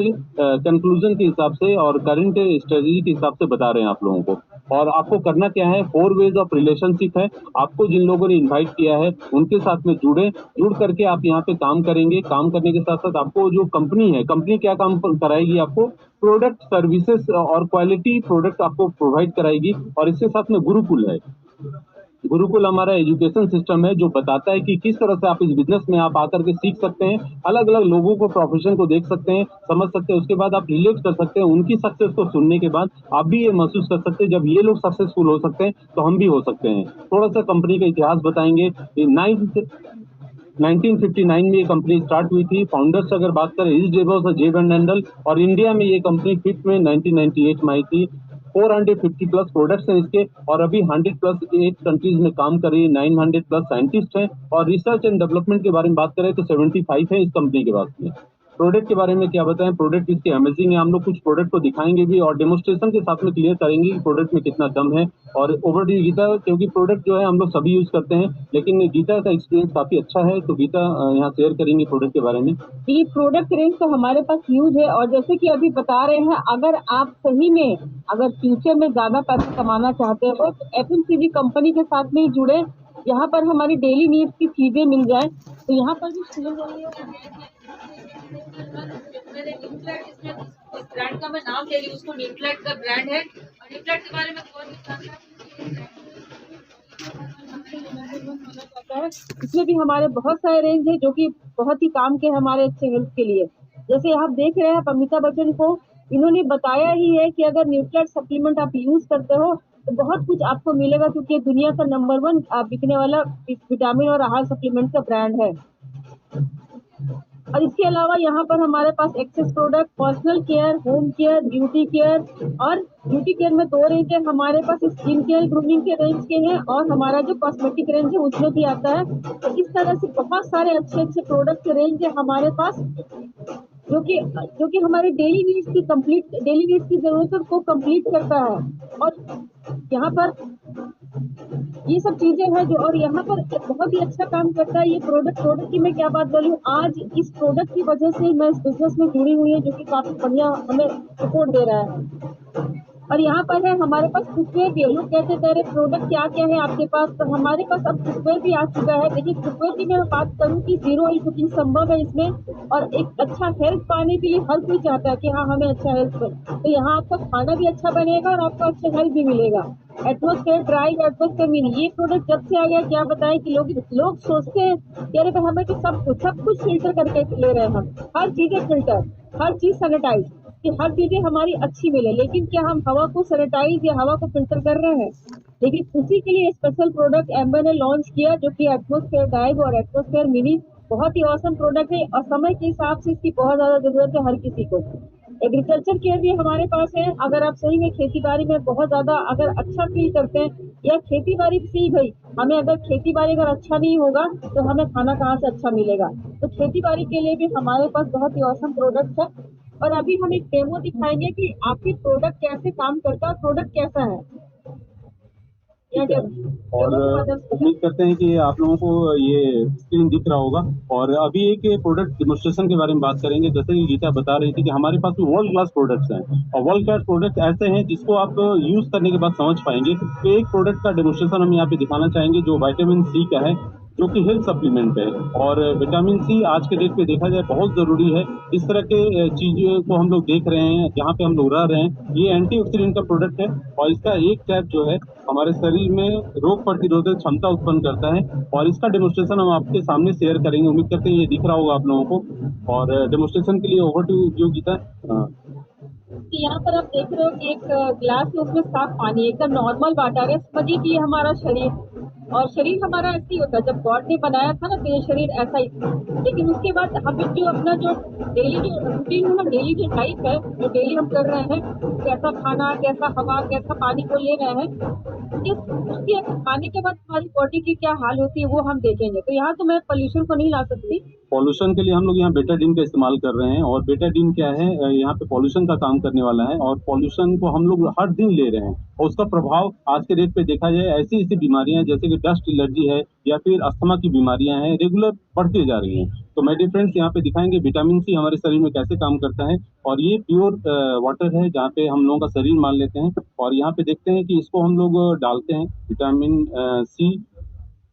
कंक्लूजन के हिसाब से और करंट स्ट्रेटेजी के हिसाब से बता रहे हैं आप लोगों को। और आपको करना क्या है, 4 वेज ऑफ रिलेशनशिप है। आपको जिन लोगों ने इनवाइट किया है उनके साथ में जुड़ करके आप यहाँ पे काम करेंगे। काम करने के साथ साथ आपको जो कंपनी है, कंपनी क्या काम कराएगी, आपको प्रोडक्ट सर्विसेज और क्वालिटी प्रोडक्ट आपको प्रोवाइड कराएगी। और इसके साथ में गुरुकुल है। गुरुकुल हमारा एजुकेशन सिस्टम है जो बताता है कि किस तरह से आप इस बिजनेस में आप आकर के सीख सकते हैं, अलग अलग लोगों को, प्रोफेशन को देख सकते हैं, समझ सकते हैं। उसके बाद आप रिलेट कर सकते हैं। उनकी सक्सेस को सुनने के बाद आप भी ये महसूस कर सकते हैं जब ये लोग सक्सेसफुल हो सकते हैं तो हम भी हो सकते हैं। थोड़ा सा कंपनी का इतिहास बताएंगे। 1959 में ये कंपनी स्टार्ट हुई थी। फाउंडर्स अगर बात करें इस डेबोस और जे वैन हैंडल, और इंडिया में ये कंपनी 5 में 1998 में आई थी। 450 प्लस प्रोडक्ट्स हैं इसके, और अभी 100 प्लस 8 कंट्रीज में काम कर रही है। 900 प्लस साइंटिस्ट हैं। और रिसर्च एंड डेवलपमेंट के बारे में बात करें तो 75 है इस कंपनी के पास में। प्रोडक्ट के बारे में क्या बताएं, प्रोडक्ट इसके अमेजिंग है। हम लोग कुछ प्रोडक्ट को दिखाएंगे भी और डेमोस्ट्रेशन के साथ में क्लियर करेंगे कि प्रोडक्ट में कितना दम है। और ओवरड्यू गीता, क्योंकि प्रोडक्ट जो है हम लोग सभी यूज करते हैं, लेकिन गीता का एक्सपीरियंस काफी अच्छा है, तो गीता यहाँ शेयर करेंगी प्रोडक्ट के बारे में। ये प्रोडक्ट रेंज तो हमारे पास ह्यूज है, और जैसे कि अभी बता रहे हैं, अगर आप सही में अगर फ्यूचर में ज्यादा पैसा कमाना चाहते हो तो एफएमसीजी कंपनी के साथ में ही जुड़े। यहाँ पर हमारी डेली नीड्स की चीजें मिल जाए, तो यहाँ पर भी शुरू हो रही है। मैंने न्यूफ्लैट, इसमें इस ब्रांड का मैं नाम ले रही हूँ, उसको न्यूफ्लैट का ब्रांड है। और न्यूफ्लैट के बारे में इसमें भी हमारे बहुत सारे रेंज है जो कि बहुत ही काम के हमारे अच्छे हेल्थ के लिए। जैसे आप देख रहे हैं अमिताभ बच्चन को, इन्होंने बताया ही है कि अगर न्यूट्रिएंट सप्लीमेंट आप यूज करते हो तो बहुत कुछ आपको मिलेगा, क्योंकि दुनिया का नंबर 1 बिकने वाला विटामिन और आहार सप्लीमेंट का ब्रांड है। और इसके अलावा यहाँ पर हमारे पास access product, personal care, home care, beauty care. और ब्यूटी केयर में 2 रेंज है हमारे पास, स्किन केयर ग्रूमिंग के रेंज के हैं, और हमारा जो कॉस्मेटिक रेंज है उसमें भी आता है। तो इस तरह से बहुत सारे अच्छे अच्छे प्रोडक्ट के रेंज है हमारे पास, जो कि हमारे डेली नीड्स की जरूरतों को कंप्लीट करता है। और यहाँ पर ये सब चीजें हैं जो, और यहाँ पर बहुत ही अच्छा काम करता है ये प्रोडक्ट की मैं क्या बात बोलूँ, आज इस प्रोडक्ट की वजह से मैं इस बिजनेस में जुड़ी हुई है, जो कि काफी बढ़िया हमें सपोर्ट दे रहा है। और यहाँ पर है हमारे पास फुटवेयर भी। लोग कहते थे प्रोडक्ट क्या क्या है आपके पास, तो हमारे पास अब फुटवेयर भी आ चुका है। देखिए फुटवेयर की मैं बात करूँ कि 0 ऑयल कुकिंग संभव है इसमें, और एक अच्छा हेल्थ पाने के लिए हर कोई चाहता है कि हाँ हमें अच्छा हेल्थ बने, तो यहाँ आपका खाना भी अच्छा बनेगा और आपको अच्छा हेल्थ भी मिलेगा। एटमॉस्फेयर ड्राई, एटमॉस्फेयर मीन, ये प्रोडक्ट जब से आ गया क्या बताएं कि लोग सोचते हैं कि अरे भाई हमें तो सब कुछ फिल्टर करके ले रहे हैं, हम हर चीजें फिल्टर, हर चीज सैनिटाइज, कि हर चीजें हमारी अच्छी मिले, लेकिन क्या हम हवा को सैनिटाइज या हवा को फिल्टर कर रहे हैं? लेकिन उसी के लिए स्पेशल प्रोडक्ट एम्बर ने लॉन्च किया, जो कि एटमॉस्फेयर डाइव और एटमॉस्फेयर मिनी। बहुत ही औसम प्रोडक्ट है और समय के हिसाब से इसकी बहुत ज्यादा जरूरत है हर किसी को। एग्रीकल्चर केयर भी हमारे पास है। अगर आप सही में खेती बाड़ी में बहुत ज्यादा अगर अच्छा फील करते हैं, या खेती बाड़ी से भाई हमें अगर खेती बाड़ी अगर अच्छा नहीं होगा तो हमें खाना कहाँ से अच्छा मिलेगा, तो खेती बाड़ी के लिए भी हमारे पास बहुत ही औसम प्रोडक्ट है। और अभी हम एक डेमो दिखाएंगे कि आपकी प्रोडक्ट कैसे काम करता है, प्रोडक्ट कैसा है। और उम्मीद करते हैं कि आप लोगों को ये स्क्रीन दिख रहा होगा। और अभी एक प्रोडक्ट डिमोस्ट्रेशन के बारे में बात करेंगे। जैसे कि गीता बता रही थी कि हमारे पास भी वर्ल्ड क्लास प्रोडक्ट्स हैं, और वर्ल्ड क्लास प्रोडक्ट ऐसे हैं जिसको आप यूज करने के बाद समझ पाएंगे। तो एक प्रोडक्ट का डिमोस्ट्रेशन हम यहाँ पे दिखाना चाहेंगे जो विटामिन सी का है, जो कि हेल्थ सप्लीमेंट है। और विटामिन सी आज के डेट पे देखा जाए बहुत जरूरी है। इस तरह के चीजों को हम लोग देख रहे हैं जहाँ पे हम लोग रह रहे हैं। ये एंटीऑक्सीडेंट का प्रोडक्ट है, और इसका एक टैप जो है हमारे शरीर में रोग प्रतिरोधक क्षमता उत्पन्न करता है। और इसका डेमोस्ट्रेशन हम आपके सामने शेयर करेंगे। उम्मीद करते हैं ये दिख रहा होगा आप लोगों को। और डेमोस्ट्रेशन के लिए ओवर टू जो गीता। यहाँ पर आप देख रहे हो कि एक ग्लास में उसमें साफ पानी, एकदम नॉर्मल वाटर है। समझिए कि ये हमारा शरीर, और शरीर हमारा ऐसा ही होता है, जब गॉड ने बनाया था ना तो ये शरीर ऐसा ही था। लेकिन उसके बाद हम जो अपना जो डेली जो रूटीन है ना, डेली जो लाइफ है, जो डेली हम कर रहे हैं, कैसा खाना, कैसा हवा, कैसा पानी को ले रहे हैं, उसके खाने के बाद हमारी बॉडी की क्या हाल होती है वो हम देखेंगे। तो यहाँ तो मैं पोल्यूशन को नहीं ला सकती। पॉल्यूशन के लिए हम लोग यहाँ बेटाडीन का इस्तेमाल कर रहे हैं, और बेटाडीन क्या है, यहाँ पे पॉल्यूशन का काम करने वाला है, और पॉल्यूशन को हम लोग हर दिन ले रहे हैं, और उसका प्रभाव आज के डेट पे देखा जाए ऐसी ऐसी बीमारियां जैसे कि डस्ट एलर्जी है या फिर अस्थमा की बीमारियां हैं, रेगुलर बढ़ती जा रही हैं। तो मेरे फ्रेंड्स यहाँ पे दिखाएंगे विटामिन सी हमारे शरीर में कैसे काम करता है, और ये प्योर वाटर है जहाँ पे हम लोगों का शरीर मान लेते हैं, और यहाँ पे देखते हैं कि इसको हम लोग डालते हैं, विटामिन सी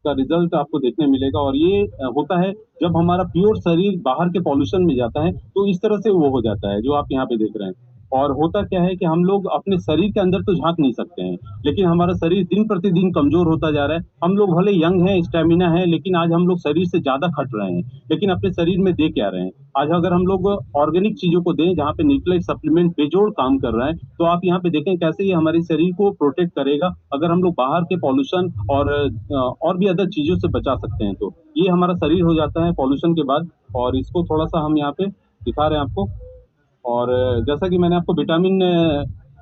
का रिजल्ट आपको देखने मिलेगा। और ये होता है जब हमारा प्योर शरीर बाहर के पॉल्यूशन में जाता है, तो इस तरह से वो हो जाता है जो आप यहाँ पे देख रहे हैं। और होता क्या है कि हम लोग अपने शरीर के अंदर तो झांक नहीं सकते हैं, लेकिन हमारा शरीर दिन प्रतिदिन कमजोर होता जा रहा है। हम लोग भले यंग हैं, स्टेमिना है, लेकिन आज हम लोग शरीर से ज्यादा खट रहे हैं, लेकिन अपने शरीर में दे क्या रहे हैं। आज अगर हम लोग ऑर्गेनिक चीजों को दें जहाँ पे न्यूट्रिएंट सप्लीमेंट बेजोड़ काम कर रहा है, तो आप यहाँ पे देखें कैसे ये हमारे शरीर को प्रोटेक्ट करेगा। अगर हम लोग बाहर के पॉल्यूशन और भी अदर चीजों से बचा सकते हैं, तो ये हमारा शरीर हो जाता है पॉल्यूशन के बाद। और इसको थोड़ा सा हम यहाँ पे दिखा रहे हैं आपको। और जैसा कि मैंने आपको विटामिन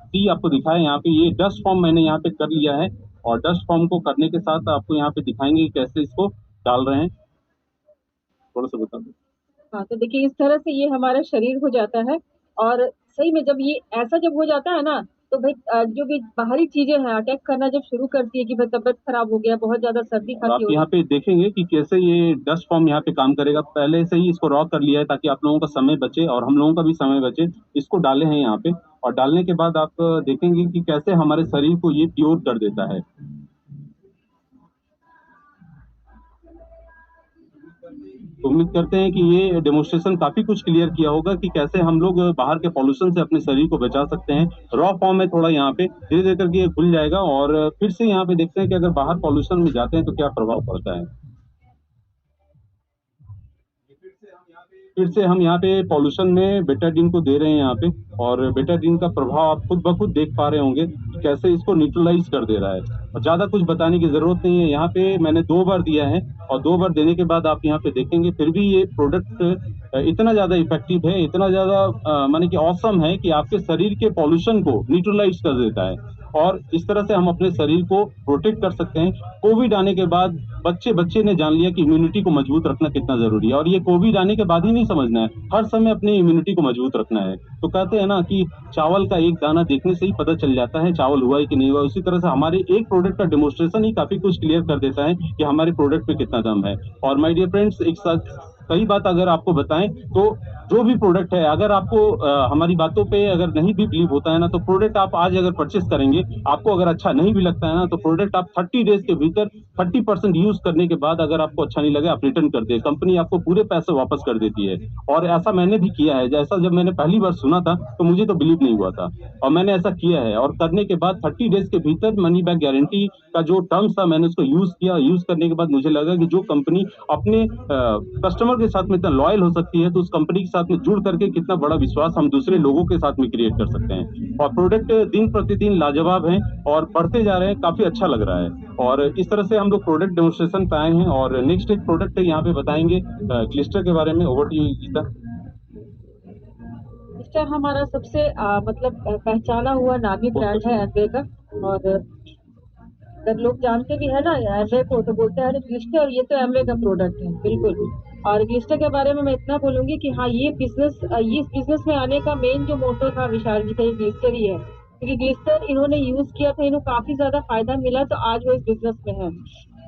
सी आपको दिखाया, यहाँ पे ये डस्ट फॉर्म मैंने यहाँ पे कर लिया है, और डस्ट फॉर्म को करने के साथ आपको यहाँ पे दिखाएंगे कि कैसे इसको डाल रहे हैं, थोड़ा सा बता दो। हाँ, तो देखिए इस तरह से ये हमारा शरीर हो जाता है। और सही में जब ये ऐसा जब हो जाता है ना, तो भाई जो भी बाहरी चीजें हैं अटैक करना जब शुरू करती है कि भाई तबीयत खराब हो गया, बहुत ज्यादा सर्दी और खांसी आप हो यहाँ पे देखेंगे कि कैसे ये डस्ट फॉर्म यहाँ पे काम करेगा। पहले से ही इसको रॉ कर लिया है ताकि आप लोगों का समय बचे और हम लोगों का भी समय बचे। इसको डाले हैं यहाँ पे, और डालने के बाद आप देखेंगे कि कैसे हमारे शरीर को ये प्योर कर देता है। तो उम्मीद करते हैं कि ये डेमोन्स्ट्रेशन काफी कुछ क्लियर किया होगा कि कैसे हम लोग बाहर के पॉल्यूशन से अपने शरीर को बचा सकते हैं। रॉ फॉर्म है थोड़ा, यहाँ पे धीरे धीरे करके ये खुल जाएगा, और फिर से यहाँ पे देखते हैं कि अगर बाहर पॉल्यूशन में जाते हैं तो क्या प्रभाव पड़ता है। फिर से हम यहाँ पे पॉल्यूशन में बेटाडीन को दे रहे हैं यहाँ पे, और बेटाडीन का प्रभाव आप खुद ब खुद देख पा रहे होंगे कि कैसे इसको न्यूट्रलाइज कर दे रहा है। और ज्यादा कुछ बताने की जरूरत नहीं है, यहाँ पे मैंने 2 बार दिया है, और 2 बार देने के बाद आप यहाँ पे देखेंगे फिर भी ये प्रोडक्ट इतना ज्यादा इफेक्टिव है, इतना ज्यादा माने कि ऑसम है कि आपके शरीर के पॉल्यूशन को न्यूट्रलाइज कर देता है। और इस तरह से हम अपने शरीर को प्रोटेक्ट कर सकते हैं। कोविड आने के बाद बच्चे ने जान लिया कि इम्यूनिटी को मजबूत रखना कितना जरूरी है, और ये कोविड आने के बाद ही नहीं समझना है, हर समय अपनी इम्यूनिटी को मजबूत रखना है। तो कहते हैं ना कि चावल का एक दाना देखने से ही पता चल जाता है चावल हुआ है कि नहीं हुआ। उसी तरह से हमारे एक प्रोडक्ट का डेमोन्स्ट्रेशन ही काफी कुछ क्लियर कर देता है कि हमारे प्रोडक्ट पे कितना दम है। और माय डियर फ्रेंड्स, एक साथ कई बात अगर आपको बताएं तो जो भी प्रोडक्ट है, अगर आपको हमारी बातों पे अगर नहीं भी बिलीव होता है ना, तो प्रोडक्ट आप आज अगर परचेस करेंगे, आपको अगर अच्छा नहीं भी लगता है ना, तो प्रोडक्ट आप 30 डेज के भीतर 30% यूज करने के बाद अगर आपको अच्छा नहीं लगे आप रिटर्न कर दे, कंपनी आपको पूरे पैसे वापस कर देती है। और ऐसा मैंने भी किया है। जैसा जब मैंने पहली बार सुना था तो मुझे तो बिलीव नहीं हुआ था, और मैंने ऐसा किया है, और करने के बाद 30 डेज के भीतर मनी बैक गारंटी का जो टर्म्स था मैंने उसको यूज किया। यूज करने के बाद मुझे लगा कि जो कंपनी अपने कस्टमर के साथ में इतना लॉयल हो सकती है, तो उस कंपनी के साथ में जुड़ करके कितना बड़ा विश्वास हम दूसरे लोगों के साथ में क्रिएट कर सकते हैं। और प्रोडक्ट दिन प्रतिदिन लाजवाब है और बढ़ते जा रहे हैं, काफी अच्छा लग रहा है। और इस तरह से हम लोग प्रोडक्ट डेमोन्स्ट्रेशन पे आए हैं, और नेक्स्ट एक प्रोडक्ट यहाँ पे बताएंगे ग्लिस्टर के बारे में। Over to you Geeta. Glister हमारा सबसे मतलब पहचाना हुआ नामी ब्रांड है एमवे का। और अगर लोग जानते भी है ना एमवे को, तो बोलते हैं अरे ग्लिस्टर, ये तो एमवे का प्रोडक्ट है। बिल्कुल। और ग्लिस्टर के बारे में मैं इतना बोलूंगी कि हाँ, ये इस बिजनेस में आने का मेन जो मोटो था विशाल जी का, ये ग्लिस्टर ही है। क्योंकि ग्लिस्टर इन्होंने यूज किया था, इन्हें काफी ज्यादा फायदा मिला, तो आज वो इस बिजनेस में है।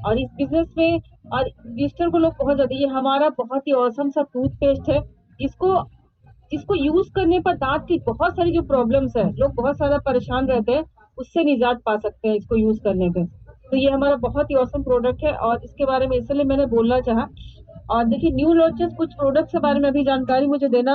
और इस बिजनेस में और ग्लिस्टर को लोग बहुत ज्यादा, ये हमारा बहुत ही औसम सा टूथपेस्ट है, जिसको यूज करने पर दांत की बहुत सारी जो प्रॉब्लम्स है, लोग बहुत ज्यादा परेशान रहते हैं, उससे निजात पा सकते हैं इसको यूज करने पे। तो ये हमारा बहुत ही औसम प्रोडक्ट है, और इसके बारे में इसलिए मैंने बोलना चाहा। और देखिए न्यू लॉन्चेस कुछ प्रोडक्ट्स के बारे में अभी जानकारी मुझे देना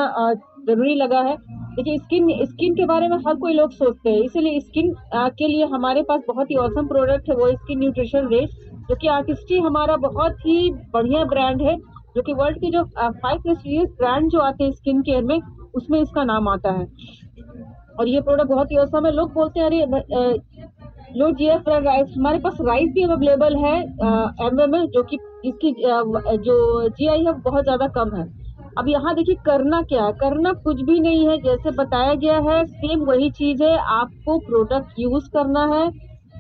जरूरी लगा है। देखिए स्किन के बारे में हर कोई लोग सोचते हैं, इसीलिए स्किन के लिए हमारे पास बहुत ही औसम प्रोडक्ट है, वो स्किन न्यूट्रिशन रेस, जो कि आर्टिस्ट्री हमारा बहुत ही बढ़िया ब्रांड है, जो कि वर्ल्ड की जो 5 प्रेस्टीजियस ब्रांड जो आते हैं स्किन केयर में, उसमें इसका नाम आता है। और ये प्रोडक्ट बहुत ही औसम है। लोग बोलते हैं अरे लो GI फ्राइड राइस, हमारे पास राइस भी अवेलेबल है एमवे में, जो कि जिसकी जो GI है बहुत ज्यादा कम है। अब यहाँ देखिए करना क्या है, करना कुछ भी नहीं है, जैसे बताया गया है सेम वही चीज है। आपको प्रोडक्ट यूज करना है,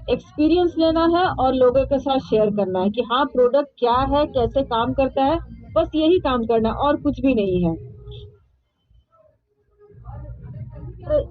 एक्सपीरियंस लेना है और लोगों के साथ शेयर करना है कि हाँ प्रोडक्ट क्या है, कैसे काम करता है, बस यही काम करना है और कुछ भी नहीं है।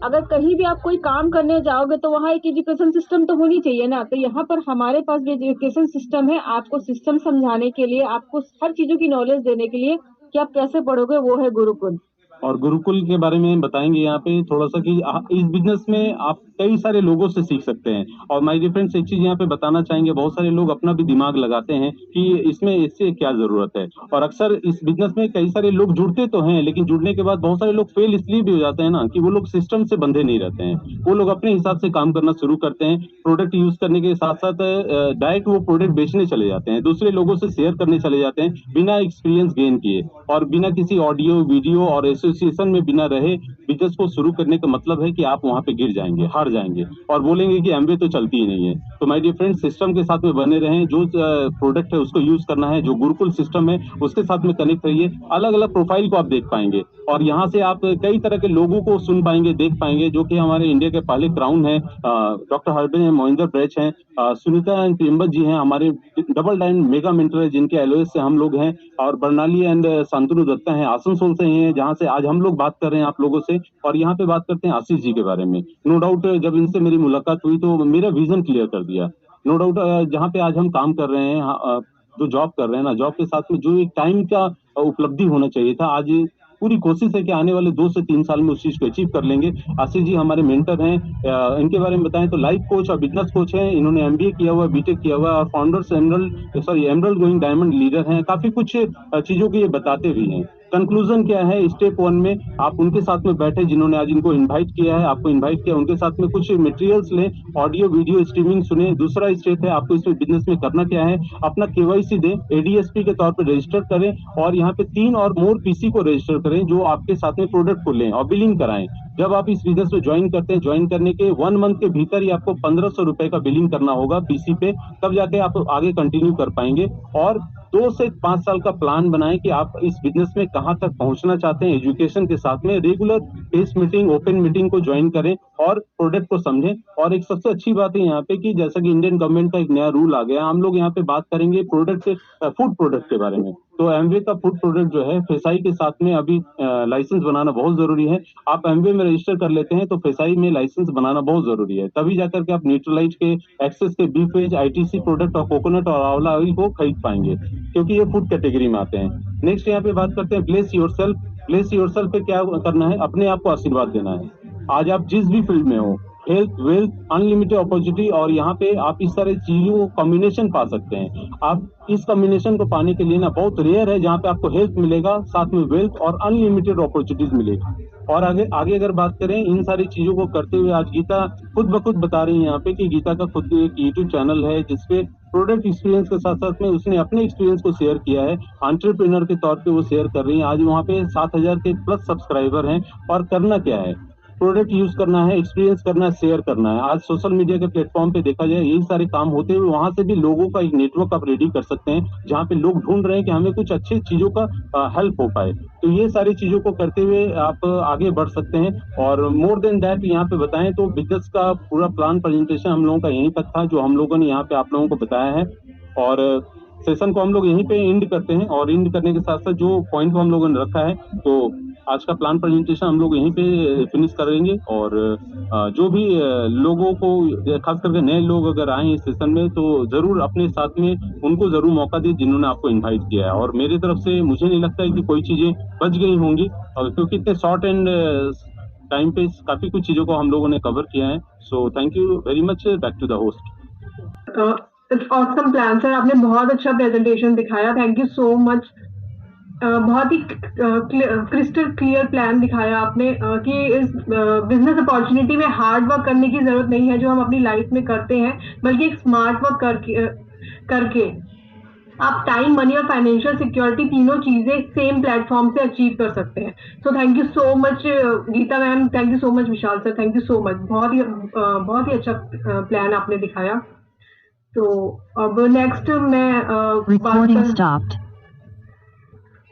अगर कहीं भी आप कोई काम करने जाओगे तो वहाँ एक एजुकेशन सिस्टम तो होनी चाहिए ना, तो यहाँ पर हमारे पास भी एजुकेशन सिस्टम है, आपको सिस्टम समझाने के लिए, आपको हर चीजों की नॉलेज देने के लिए कि आप कैसे पढ़ोगे, वो है गुरुकुल। और गुरुकुल के बारे में बताएंगे यहाँ पे थोड़ा सा कि इस बिजनेस में आप कई सारे लोगों से सीख सकते हैं। और माय डियर फ्रेंड्स, एक चीज यहाँ पे बताना चाहेंगे, बहुत सारे लोग अपना भी दिमाग लगाते हैं कि इसमें इससे क्या जरूरत है, और अक्सर इस बिजनेस में कई सारे लोग जुड़ते तो हैं, लेकिन जुड़ने के बाद बहुत सारे लोग फेल इसलिए भी हो जाते हैं ना कि वो लोग सिस्टम से बंधे नहीं रहते हैं। वो लोग अपने हिसाब से काम करना शुरू करते हैं, प्रोडक्ट यूज करने के साथ साथ डायरेक्ट वो प्रोडक्ट बेचने चले जाते हैं, दूसरे लोगों से शेयर करने चले जाते हैं बिना एक्सपीरियंस गेन किए और बिना किसी ऑडियो वीडियो और एसोसिएशन में बिना रहे। बिजनेस को शुरू करने का मतलब है कि आप वहां पे गिर जाएंगे, हार जाएंगे और बोलेंगे कि एमवे तो चलती ही नहीं है। तो माय डियर फ्रेंड्स, सिस्टम के साथ में बने रहें, जो प्रोडक्ट है उसको यूज करना है, जो गुरुकुल सिस्टम है उसके साथ में कनेक्ट रहिए। अलग अलग प्रोफाइल को आप देख पाएंगे और यहाँ से आप कई तरह के लोगों को सुन पाएंगे, देख पाएंगे, जो कि हमारे इंडिया के पहले क्राउन है, डॉक्टर हरबिन है, मोहिंदर ब्रेच हैं, सुनीता एंड त्रियम्बक जी हैं, हमारे डबल डायन मेगा मेंटर है जिनके एलओएस से हम लोग हैं, और बर्नाली एंड शांतनु दत्ता हैं, आसनसोल से हैं, जहां से आज हम लोग बात कर रहे हैं आप लोगों से। और यहाँ पे बात करते हैं आशीष जी के बारे में। नो डाउट जब इनसे मेरी मुलाकात हुई तो मेरा विजन क्लियर कर दिया। नो डाउट जहाँ पे आज हम काम कर रहे हैं, जो जॉब कर रहे हैं ना, जॉब के साथ में जो एक टाइम का उपलब्धि होना चाहिए था, आज पूरी कोशिश है कि आने वाले 2 से 3 साल में उस चीज को अचीव कर लेंगे। आशीष जी हमारे मेंटर हैं। इनके बारे में बताएं तो लाइफ कोच और बिजनेस कोच हैं, इन्होंने एमबीए किया हुआ है, बीटेक किया हुआ है, और founders emerald going diamond leader हैं। काफी कुछ चीजों को ये बताते भी हैं। कंक्लूजन क्या है, स्टेप 1 में आप उनके साथ में बैठे, जिन्होंने आज इनको इनवाइट किया है, आपको इनवाइट किया, उनके साथ में कुछ मटेरियल्स लें, ऑडियो वीडियो स्ट्रीमिंग सुने। दूसरा स्टेप है आपको इसमें बिजनेस में करना क्या है, अपना केवाईसी दें, एडीएसपी के तौर पर रजिस्टर करें, और यहाँ पे 3 और मोर पीसी को रजिस्टर करें जो आपके साथ में प्रोडक्ट को लें और बिलिंग कराएं। जब आप इस बिजनेस में ज्वाइन करते हैं, ज्वाइन करने के 1 मंथ के भीतर ही आपको 1500 रुपए का बिलिंग करना होगा पीसी पे, तब जाके आप आगे कंटिन्यू कर पाएंगे। और 2 से 5 साल का प्लान बनाएं कि आप इस बिजनेस में कहां तक पहुंचना चाहते हैं। एजुकेशन के साथ में regular test meeting, open meeting को ज्वाइन करें और प्रोडक्ट को समझें। और एक सबसे अच्छी बात है यहाँ पे कि जैसा कि इंडियन गवर्नमेंट का एक नया रूल आ गया, हम लोग यहाँ पे बात करेंगे प्रोडक्ट फूड प्रोडक्ट के बारे में। तो एमवे का फूड प्रोडक्ट जो है फेसाई के साथ में अभी लाइसेंस बनाना बहुत जरूरी है। आप एमवे में रजिस्टर कर लेते हैं तो फेसाई में लाइसेंस बनाना बहुत जरूरी है, तभी जाकर के आप न्यूट्रलाइट के, एक्सेस के, बीफ वेज, आईटीसी प्रोडक्ट और कोकोनट और आंवला ऑयल को खरीद पाएंगे, क्योंकि ये फूड कैटेगरी में आते हैं। नेक्स्ट यहाँ पे बात करते हैं ब्लेस योरसेल्फ। ब्लेस योरसेल्फ पे क्या करना है, अपने आप को आशीर्वाद देना है। आज आप जिस भी फील्ड में हो, हेल्थ, वेल्थ, अनलिमिटेड अपॉर्चुनिटी, और यहाँ पे आप इस सारे चीजों को कॉम्बिनेशन पा सकते हैं। आप इस कॉम्बिनेशन को पाने के लिए ना, बहुत रेयर है जहाँ पे आपको हेल्थ मिलेगा, साथ में वेल्थ और अनलिमिटेड अपॉर्चुनिटीज मिलेगी। और आगे आगे अगर बात करें इन सारी चीजों को करते हुए, आज गीता खुद ब खुद बता रही है यहाँ पे कि गीता का खुद एक यूट्यूब चैनल है जिसपे प्रोडक्ट एक्सपीरियंस के साथ साथ में उसने अपने एक्सपीरियंस को शेयर किया है, एंटरप्रेन्योर के तौर पे वो शेयर कर रही है। आज वहाँ पे 7000 के प्लस सब्सक्राइबर हैं। और करना क्या है, प्रोडक्ट यूज करना है, एक्सपीरियंस करना है, शेयर करना है। आज सोशल मीडिया के प्लेटफॉर्म पे देखा जाए यही सारे काम होते हुए वहां से भी लोगों का एक नेटवर्क आप रेडी कर सकते हैं, जहां पे लोग ढूंढ रहे हैं कि हमें कुछ अच्छी चीजों का हेल्प हो पाए। तो ये सारी चीजों को करते हुए आप आगे बढ़ सकते हैं। और मोर देन दैट यहाँ पे बताएं तो बिजनेस का पूरा प्लान प्रेजेंटेशन हम लोगों का यहीं तक था, जो हम लोगों ने यहाँ पे आप लोगों को बताया है। और सेशन को हम लोग यहीं पे एंड करते हैं, और एंड करने के साथ साथ जो पॉइंट को हम लोगों ने रखा है, तो आज का प्लान प्रेजेंटेशन हम लोग यहीं पे फिनिश करेंगे। और जो भी लोगों को, खास करके नए लोग अगर आए इस सेशन में, तो जरूर अपने साथ में उनको जरूर मौका दें जिन्होंने आपको इनवाइट किया है। और मेरी तरफ से मुझे नहीं लगता है कि कोई चीजें बच गई होंगी, और क्योंकि इतने शॉर्ट एंड टाइम पे काफी कुछ चीजों को हम लोगों ने कवर किया है। So thank you very much. Back to the host. Awesome plan sir, आपने बहुत अच्छा प्रेजेंटेशन दिखाया, थैंक यू सो मच। बहुत ही क्रिस्टल क्लियर प्लान दिखाया आपने कि इस बिजनेस अपॉर्चुनिटी में हार्ड वर्क करने की जरूरत नहीं है जो हम अपनी लाइफ में करते हैं, बल्कि एक स्मार्ट वर्क करके आप टाइम, मनी और फाइनेंशियल सिक्योरिटी तीनों चीजें सेम प्लेटफॉर्म से अचीव कर सकते हैं। So thank you so much Geeta ma'am, thank you so much Vishal sir, thank you so much. बहुत ही अच्छा प्लान आपने दिखाया। तो अब नेक्स्ट मैं Recording stopped.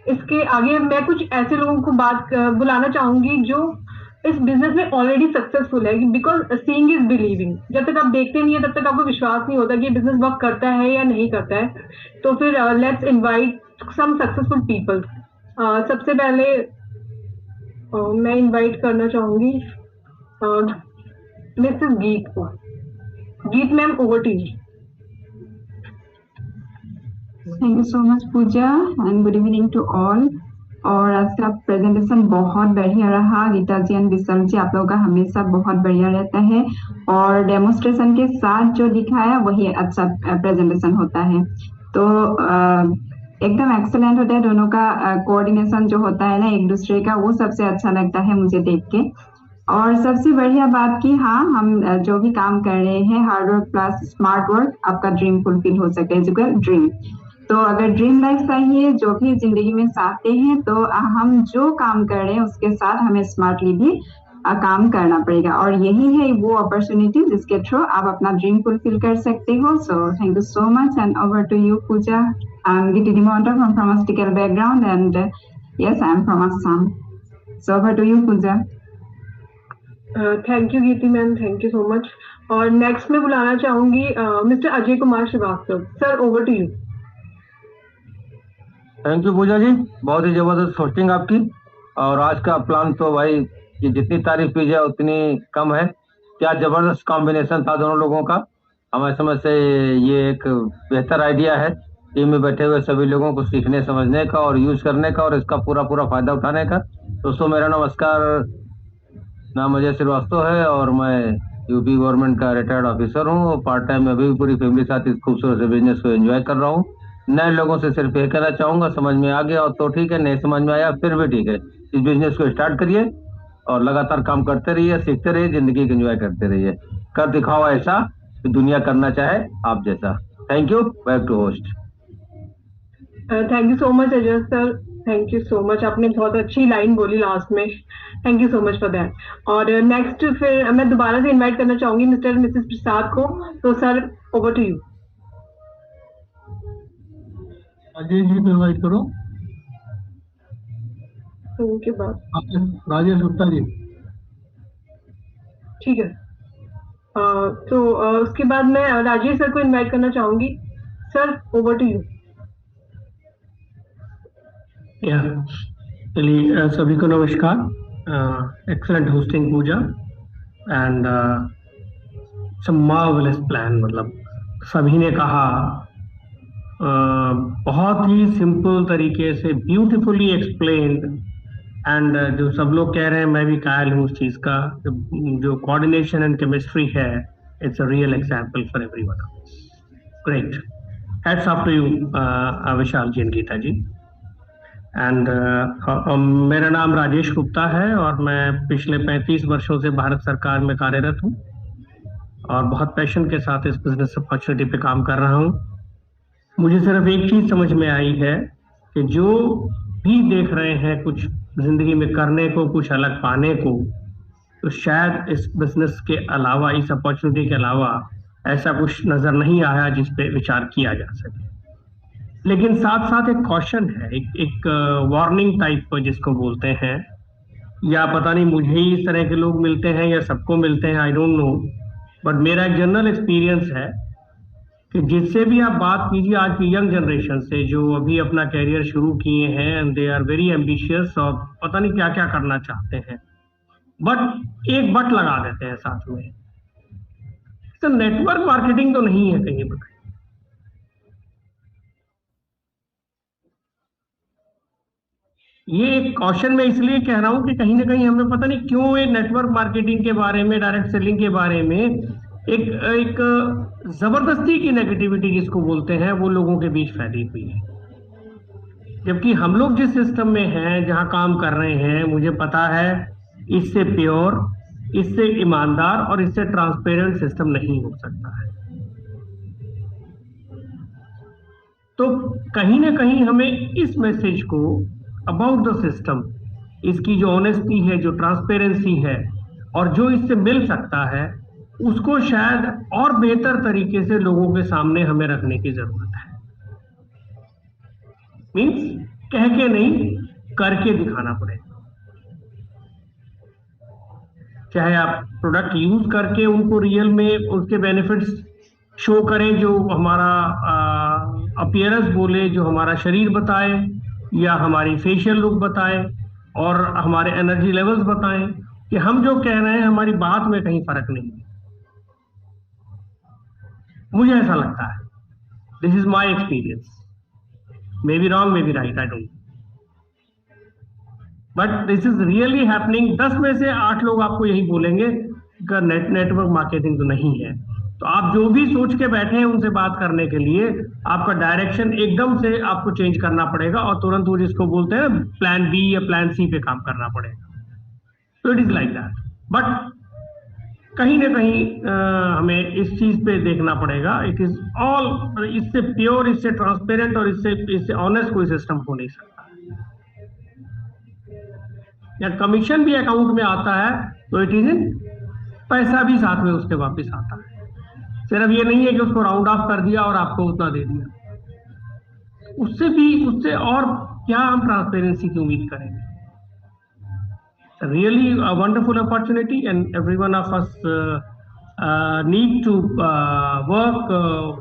इसके आगे मैं कुछ ऐसे लोगों को बुलाना चाहूंगी जो इस बिजनेस में ऑलरेडी सक्सेसफुल है, बिकॉज सीइंग इज बिलीविंग। जब तक आप देखते नहीं है तब तक आपको विश्वास नहीं होता कि ये बिजनेस वर्क करता है या नहीं करता है। तो फिर let's invite some successful people. सबसे पहले मैं इनवाइट करना चाहूंगी मिसेस गीत को। Geet ma'am, over to you. Thank you so much Pooja and good evening to all. और आज का प्रेजेंटेशन बहुत बढ़िया रहा। गीता जी एंड विशाल जी, आप लोगों का हमेशा बहुत बढ़िया रहता है और डेमोन्स्ट्रेशन के साथ जो दिखाया वही अच्छा प्रेजेंटेशन होता है। तो एकदम एक्सेलेंट होता है। दोनों का कोऑर्डिनेशन जो होता है ना एक दूसरे का, वो सबसे अच्छा लगता है मुझे देख के। और सबसे बढ़िया बात कि हाँ, हम जो भी काम कर रहे हैं, hard work plus smart work, आपका ड्रीम फुलफिल हो सके, एजुकेट ड्रीम। तो अगर ड्रीम लाइफ चाहिए, जो भी जिंदगी में चाहते हैं, तो हम जो काम कर रहे हैं उसके साथ हमें स्मार्टली भी काम करना पड़ेगा। और यही है वो अपॉर्चुनिटी जिसके थ्रू आप अपना ड्रीम फुलफिल कर सकते हो। So thank you so much and over to you Pooja. I am Giti Dimonta from pharmaceutical background and yes, I am from Assam. So over to you Pooja. Thank you Geeti ma'am, thank you so much. और next मैं बुलाना चाहूंगी mister Ajay Kumar Srivastava. Sir, over to you. Thank you Pooja ji, बहुत ही जबरदस्त hosting आपकी। और आज का प्लान तो भाई ये जितनी तारीफ की जाए उतनी कम है। क्या जबरदस्त कॉम्बिनेशन था दोनों लोगों का। हमारे समझ से ये एक बेहतर आइडिया है टीम में बैठे हुए सभी लोगों को सीखने समझने का और यूज करने का और इसका पूरा पूरा फायदा उठाने का। दोस्तों मेरा नमस्कार, नाम अजय श्रीवास्तव है और मैं यूपी गवर्नमेंट का रिटायर्ड ऑफिसर हूँ। पार्ट टाइम में अभी भी पूरी फैमिली के साथ इस खूबसूरत से बिजनेस को एंजॉय कर रहा हूँ। नए लोगों से सिर्फ ये कहना चाहूंगा, समझ में आ गया और तो ठीक है, नहीं समझ में आया फिर भी ठीक है। इस बिजनेस को स्टार्ट करिए और लगातार काम करते रहिए, सीखते रहिए, जिंदगी को एंजॉय करते रहिए। कर दिखाओ ऐसा कि दुनिया करना चाहे आप जैसा। Thank you, back to host. Thank you so much Ajay sir, thank you so much. आपने बहुत अच्छी लाइन बोली लास्ट में, thank you so much for that. और नेक्स्ट फिर मैं दोबारा से इनवाइट करना चाहूंगी मिस्टर मिसेस प्रसाद को। तो sir, over to you. Ajay ji को इनवाइट करो। उनके बाद राजेश गुप्ता जी। ठीक है। तो उसके बाद मैं राजेश सर को इनवाइट करना चाहूंगी। Sir, over to you. चलिए, सभी को नमस्कार। Excellent hosting Pooja and marvellous plan. मतलब सभी ने कहा बहुत ही सिंपल तरीके से ब्यूटीफुली एक्सप्लेन्ड एंड जो सब लोग कह रहे हैं मैं भी कायल हूँ उस चीज़ का। जो कोऑर्डिनेशन एंड केमिस्ट्री है, it's a real example for everyone. Great, hats off to you Vishal ji and Geeta ji. And मेरा नाम राजेश गुप्ता है और मैं पिछले 35 वर्षों से भारत सरकार में कार्यरत हूँ और बहुत पैशन के साथ इस बिजनेस अपॉर्चुनिटी पे काम कर रहा हूँ। मुझे सिर्फ एक चीज समझ में आई है कि जो भी देख रहे हैं कुछ जिंदगी में करने को, कुछ अलग पाने को, तो शायद इस बिजनेस के अलावा, इस अपॉर्चुनिटी के अलावा ऐसा कुछ नजर नहीं आया जिस पे विचार किया जा सके। लेकिन साथ साथ एक कॉशन है, एक वार्निंग टाइप जिसको बोलते हैं, या पता नहीं मुझे ही इस तरह के लोग मिलते हैं या सबको मिलते हैं, आई डोंट नो। बट मेरा एक जनरल एक्सपीरियंस है कि जिससे भी आप बात कीजिए आज की यंग जनरेशन से जो अभी अपना कैरियर शुरू किए हैं and they are very ambitious और पता नहीं क्या क्या करना चाहते हैं, बट एक बट लगा देते हैं साथ में, तो नेटवर्क मार्केटिंग तो नहीं है कहीं बताइए। ये एक क्वेश्चन मैं इसलिए कह रहा हूं कि कहीं ना कहीं हमें पता नहीं क्यों ये नेटवर्क मार्केटिंग के बारे में, डायरेक्ट सेलिंग के बारे में एक जबरदस्ती की नेगेटिविटी जिसको बोलते हैं वो लोगों के बीच फैली हुई है। जबकि हम लोग जिस सिस्टम में हैं, जहां काम कर रहे हैं, मुझे पता है इससे प्योर, इससे ईमानदार और इससे ट्रांसपेरेंट सिस्टम नहीं हो सकता है। तो कहीं ना कहीं हमें इस मैसेज को अबाउट द सिस्टम, इसकी जो ऑनेस्टी है, जो ट्रांसपेरेंसी है और जो इससे मिल सकता है, उसको शायद और बेहतर तरीके से लोगों के सामने हमें रखने की जरूरत है। मीन्स कह के नहीं, करके दिखाना पड़ेगा। चाहे आप प्रोडक्ट यूज करके उनको रियल में उसके बेनिफिट्स शो करें, जो हमारा अपीयरेंस बोले, जो हमारा शरीर बताए, या हमारी फेशियल लुक बताए और हमारे एनर्जी लेवल्स बताएं, कि हम जो कह रहे हैं हमारी बात में कहीं फर्क नहीं है। मुझे ऐसा लगता है, this is my experience, may be wrong, may be right, I don't, but this is really happening. 10 में से 8 लोग आपको यही बोलेंगे कि नेटवर्क मार्केटिंग तो नहीं है। तो आप जो भी सोच के बैठे हैं उनसे बात करने के लिए, आपका डायरेक्शन एकदम से आपको चेंज करना पड़ेगा और तुरंत वो जिसको बोलते हैं प्लान बी या प्लान सी पे काम करना पड़ेगा। तो it is like that. But कहीं ना कहीं हमें इस चीज पे देखना पड़ेगा, इट इज ऑल, इससे प्योर, इससे ट्रांसपेरेंट और इससे ऑनेस्ट कोई सिस्टम हो नहीं सकता। या कमीशन भी अकाउंट में आता है तो इट इज इन पैसा भी साथ में उसके वापस आता है। सिर्फ ये नहीं है कि उसको राउंड ऑफ कर दिया और आपको उतना दे दिया, उससे और क्या हम ट्रांसपेरेंसी की उम्मीद करेंगे। Really a wonderful opportunity, and every one of us need to work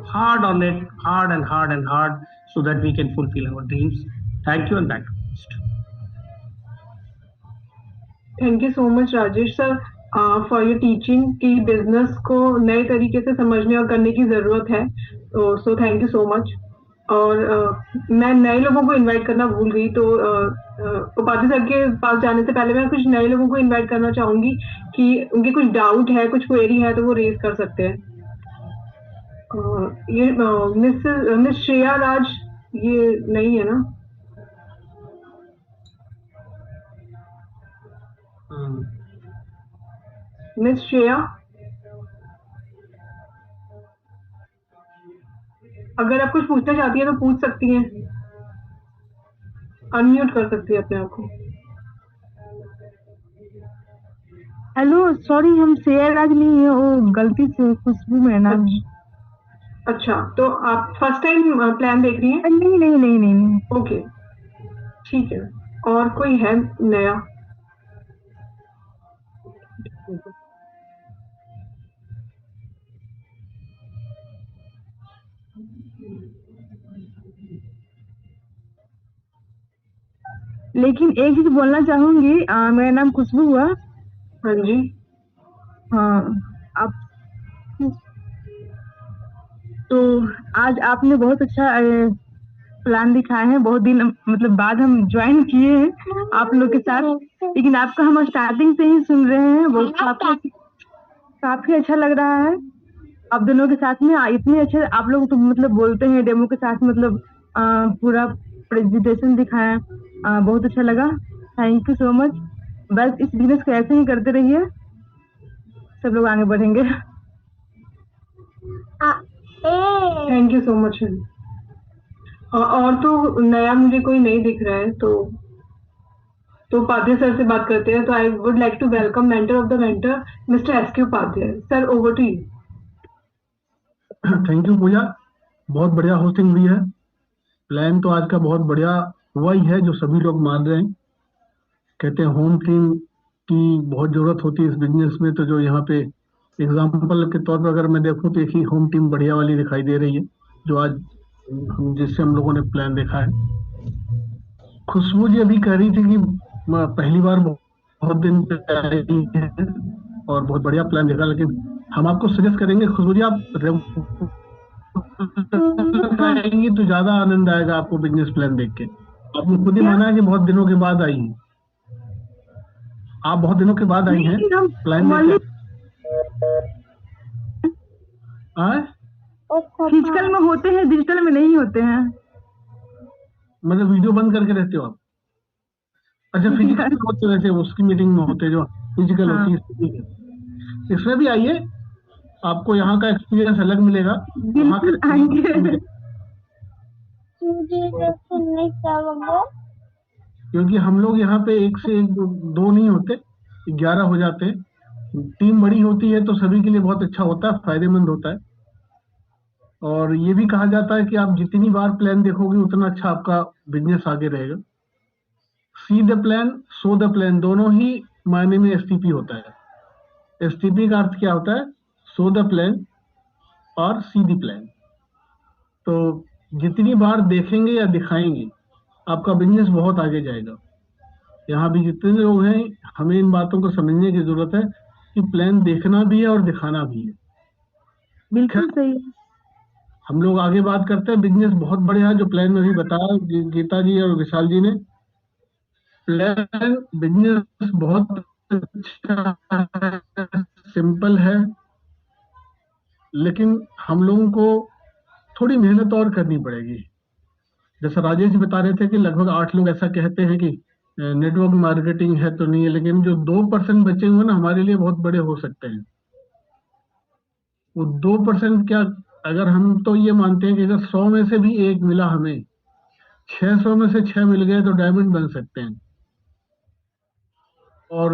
hard on it, hard and hard and hard, so that we can fulfill our dreams. Thank you, and back to you. Thank you so much Rajesh sir for your teaching कि business को नए तरीके से समझने और करने की ज़रूरत है। So thank you so much. और मैं नए लोगों को इनवाइट करना भूल गई, तो उपाध्याय सर के पास जाने से पहले मैं कुछ नए लोगों को इनवाइट करना चाहूंगी कि उनके कुछ डाउट है, कुछ क्वेरी है तो वो रेज कर सकते हैं। ये मिस श्रेया राज ये नहीं है ना? मिस श्रेया, अगर आप कुछ पूछना चाहती है तो पूछ सकती हैं, अनम्यूट कर सकती है अपने आप को। हेलो, सॉरी, हम श्रेया राज नहीं है, वो गलती से खुशबू में नाम। अच्छा, तो आप फर्स्ट टाइम प्लान देख रही हैं? नहीं। ओके, ठीक है। और कोई है नया? लेकिन एक चीज बोलना चाहूंगी, मेरा नाम खुशबू हुआ। हाँ जी। हाँ, आप तो आज आपने बहुत अच्छा प्लान दिखाए हैं। बहुत दिन मतलब बाद हम ज्वाइन किए हैं आप लोग के साथ, लेकिन आपका हम स्टार्टिंग से ही सुन रहे हैं। बहुत काफी अच्छा लग रहा है आप दोनों के साथ में। इतने अच्छे आप लोग तो मतलब बोलते हैं, डेमो के साथ मतलब पूरा प्रेजेंटेशन दिखाया, बहुत अच्छा लगा। Thank you so much. बस इस बिजनेस को ऐसे ही करते रहिए, सब लोग आगे बढ़ेंगे। Thank you so much. और तो नया मुझे कोई नहीं दिख रहा है, तो उपाध्याय सर से बात करते हैं। तो I would like to welcome mentor of the mentor mister S K. Upadhyay. Sir, over to you. Thank you Pooja, बहुत बढ़िया होस्टिंग हुई है। प्लान तो आज का बहुत बढ़िया हुआ ही है, जो सभी लोग मान रहे हैं। कहते हैं होम टीम की बहुत जरूरत होती है इस बिजनेस में, तो जो यहाँ पे एग्जाम्पल के तौर पर अगर मैं देखूं तो एक ही होम टीम बढ़िया वाली दिखाई दे रही है, जो आज जिससे हम लोगों ने प्लान देखा है। खुशबू जी अभी कह रही थी कि पहली बार बहुत दिन पे आई है और बहुत बढ़िया प्लान देखा, लेकिन हम आपको सजेस्ट करेंगे खुशबू जी, आप आएंगी तो ज्यादा आनंद आएगा आपको बिजनेस प्लान देख के। आपने खुद ही माना है कि बहुत दिनों के बाद आई हैं, आप बहुत दिनों के बाद आई हैं प्लान फिजिकल में होते हैं, डिजिटल में नहीं होते हैं। मतलब वीडियो बंद करके रहते हो आप? अच्छा, फिजिकल होते रहते हो, उसकी मीटिंग में होते जो फिजिकल होती है। इसमें भी आइए, आपको यहाँ का एक्सपीरियंस अलग मिलेगा। क्योंकि हम लोग यहाँ पे एक से एक दो नहीं होते, 11 हो जाते हैं। टीम बड़ी होती है तो सभी के लिए बहुत अच्छा होता है, फायदेमंद होता है। और ये भी कहा जाता है कि आप जितनी बार प्लान देखोगे उतना अच्छा आपका बिजनेस आगे रहेगा। See the plan, so the plan, दोनों ही मायने में एसटीपी होता है। एसटीपी का अर्थ क्या होता है? सो द प्लान और सी द प्लान। तो जितनी बार देखेंगे या दिखाएंगे आपका बिजनेस बहुत आगे जाएगा। यहाँ भी जितने लोग हैं, हमें इन बातों को समझने की जरूरत है कि प्लान देखना भी है और दिखाना भी है। बिल्कुल सही। हम लोग आगे बात करते हैं। बिजनेस बहुत बढ़िया है जो प्लान में भी बताया गीता जी और विशाल जी ने। प्लान बिजनेस बहुत अच्छा है, सिंपल है, लेकिन हम लोगों को थोड़ी मेहनत और करनी पड़ेगी। जैसा राजेश जी बता रहे थे कि लगभग 8 लोग ऐसा कहते हैं कि नेटवर्क मार्केटिंग है तो नहीं है, लेकिन जो 2% बचे हुए ना हमारे लिए बहुत बड़े हो सकते हैं। वो 2% क्या, अगर हम तो ये मानते हैं कि अगर 100 में से भी एक मिला, हमें 600 में से 6 मिल गए तो डायमंड बन सकते हैं। और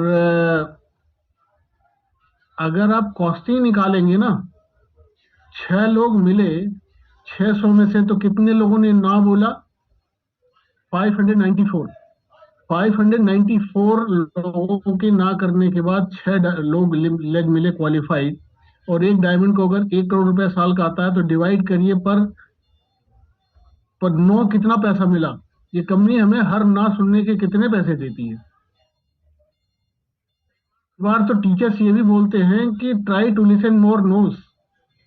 अगर आप कॉस्टिंग निकालेंगे ना, 6 लोग मिले 600 में से, तो कितने लोगों ने ना बोला? 594 लोगों के ना करने के बाद 6 लोग लेग मिले क्वालिफाइड, और एक डायमंड को अगर 1 करोड़ रुपया साल का आता है तो डिवाइड करिए पर 9 कितना पैसा मिला। ये कंपनी हमें हर ना सुनने के कितने पैसे देती है। बार तो टीचर्स ये भी बोलते हैं कि try to listen more noes,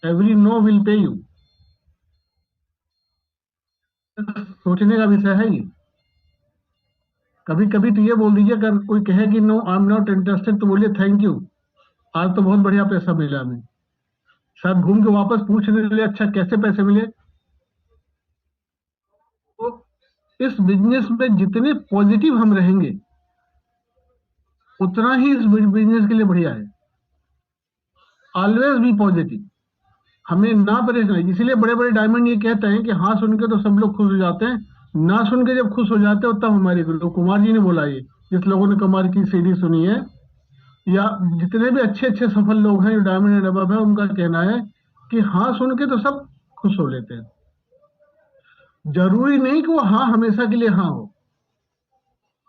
every no will pay you. सोचने का विषय है ये। कभी कभी तो ये बोल दीजिए, अगर कोई कहे कि no I am not interested, तो बोलिए थैंक यू, आज तो बहुत बढ़िया पैसा मिला हमें। शायद घूम के वापस पूछने के लिए अच्छा कैसे पैसे मिले। तो इस बिजनेस में जितने पॉजिटिव हम रहेंगे उतना ही इस बिजनेस के लिए बढ़िया है। ऑलवेज बी पॉजिटिव, हमें ना परेशान। इसीलिए बड़े बड़े डायमंड ये कहते हैं कि हाँ सुन के तो सब लोग खुश हो जाते हैं, ना सुन के जब खुश हो जाते हो तब हमारे गुरु कुमार जी ने बोला, ये जिस लोगों ने कुमार की सीढ़ी सुनी है, या जितने भी अच्छे अच्छे सफल लोग हैं जो डायमंड एंड अबव है, उनका कहना है कि हाँ सुन के तो सब खुश हो लेते हैं। जरूरी नहीं कि वो हाँ हमेशा के लिए हाँ हो,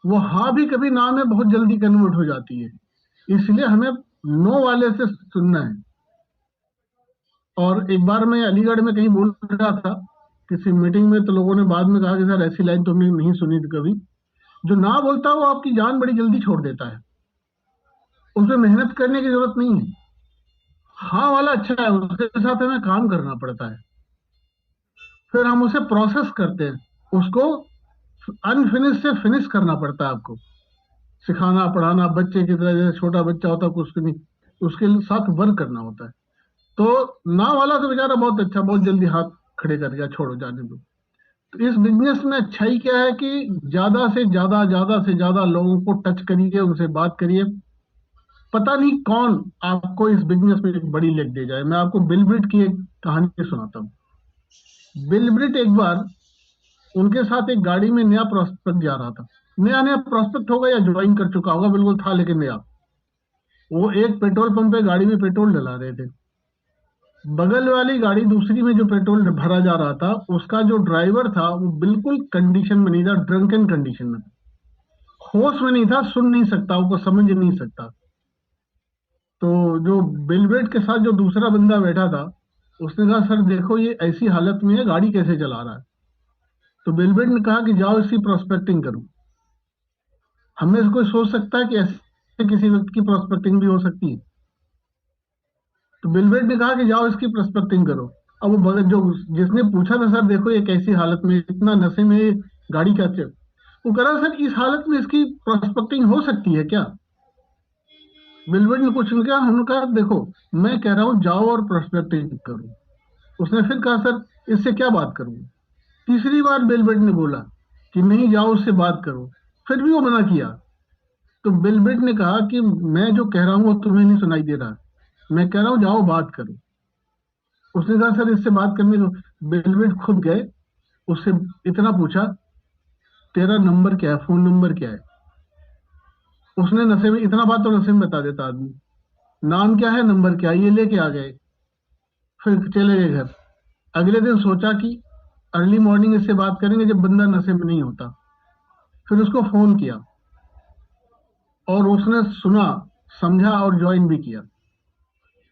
वो हाँ भी कभी ना में बहुत जल्दी कन्वर्ट हो जाती है। इसलिए हमें नो वाले से सुनना है। और एक बार मैं अलीगढ़ में कहीं बोल रहा था किसी मीटिंग में, तो लोगों ने बाद में कहा कि सर ऐसी लाइन तो हमने नहीं सुनी थी कभी। जो ना बोलता है वो आपकी जान बड़ी जल्दी छोड़ देता है, उसमें मेहनत करने की जरूरत नहीं है। हाँ वाला अच्छा है, उसके साथ हमें काम करना पड़ता है, फिर हम उसे प्रोसेस करते हैं, उसको अनफिनिश से फिनिश करना पड़ता है। आपको सिखाना पढ़ाना, बच्चे की तरह, जैसे छोटा बच्चा होता है कुछ नहीं, उसके साथ वर्क करना होता है। तो ना वाला तो बेचारा बहुत अच्छा, बहुत जल्दी हाथ खड़े कर गया, छोड़ो जाने दो। तो इस बिजनेस में अच्छाई क्या है कि ज्यादा से ज्यादा लोगों को टच करिए, उनसे बात करिए। पता नहीं कौन आपको इस बिजनेस में एक बड़ी लेग दे जाए। मैं आपको बिल ब्रिट की एक कहानी सुनाता हूँ। बिल ब्रिट एक बार उनके साथ एक गाड़ी में नया प्रोस्पेक्ट जा रहा था। नया प्रोस्पेक्ट होगा या ज्वाइन कर चुका होगा, बिल्कुल था लेकिन नया। वो एक पेट्रोल पंप पे गाड़ी में पेट्रोल डला रहे थे। बगल वाली गाड़ी दूसरी में जो पेट्रोल भरा जा रहा था, उसका जो ड्राइवर था वो बिल्कुल कंडीशन में नहीं था, ड्रंकन कंडीशन में, होश में नहीं था, सुन नहीं सकता, उसको समझ नहीं सकता। तो जो बिल ब्रिट के साथ जो दूसरा बंदा बैठा था, उसने कहा सर देखो ये ऐसी हालत में है, गाड़ी कैसे चला रहा है। तो बिल ब्रिट ने कहा कि जाओ इसकी प्रोस्पेक्टिंग करो। हमें से कोई सोच सकता है कि ऐसे किसी व्यक्ति की प्रोस्पेक्टिंग भी हो सकती है। तो बिल ब्रिट ने कहा कि जाओ इसकी प्रोस्पेक्टिंग करो। अब वो जो जिसने पूछा था सर देखो ये कैसी हालत में, इतना नशे में गाड़ी क्या चल, वो कह रहा सर इस हालत में इसकी प्रोस्पेक्टिंग हो सकती है क्या। बिल ब्रिट ने कुछ नहीं कहा, हमने कहा देखो मैं कह रहा हूँ जाओ और प्रोस्पेक्टिंग करो। उसने फिर कहा सर इससे क्या बात करूँ। तीसरी बार बिल ब्रिट ने बोला कि नहीं जाओ उससे बात करो, फिर भी वो मना किया। तो बिल ब्रिट ने कहा कि मैं जो कह रहा हूँ वो तुम्हें नहीं सुनाई दे रहा, मैं कह रहा हूँ जाओ बात करो। उसने कहा सर इससे बात करने को। बिल ब्रिट खुद गए, उससे इतना पूछा, तेरा नंबर क्या है, फोन नंबर क्या है। उसने नशे में, इतना बात तो नशे में बता देता आदमी, नाम क्या है, नंबर क्या है, ये लेके आ गए। फिर चले गए घर। अगले दिन सोचा कि अर्ली मॉर्निंग इससे बात करेंगे जब बंदा नशे में नहीं होता। फिर उसको फोन किया और उसने सुना, समझा और ज्वाइन भी किया,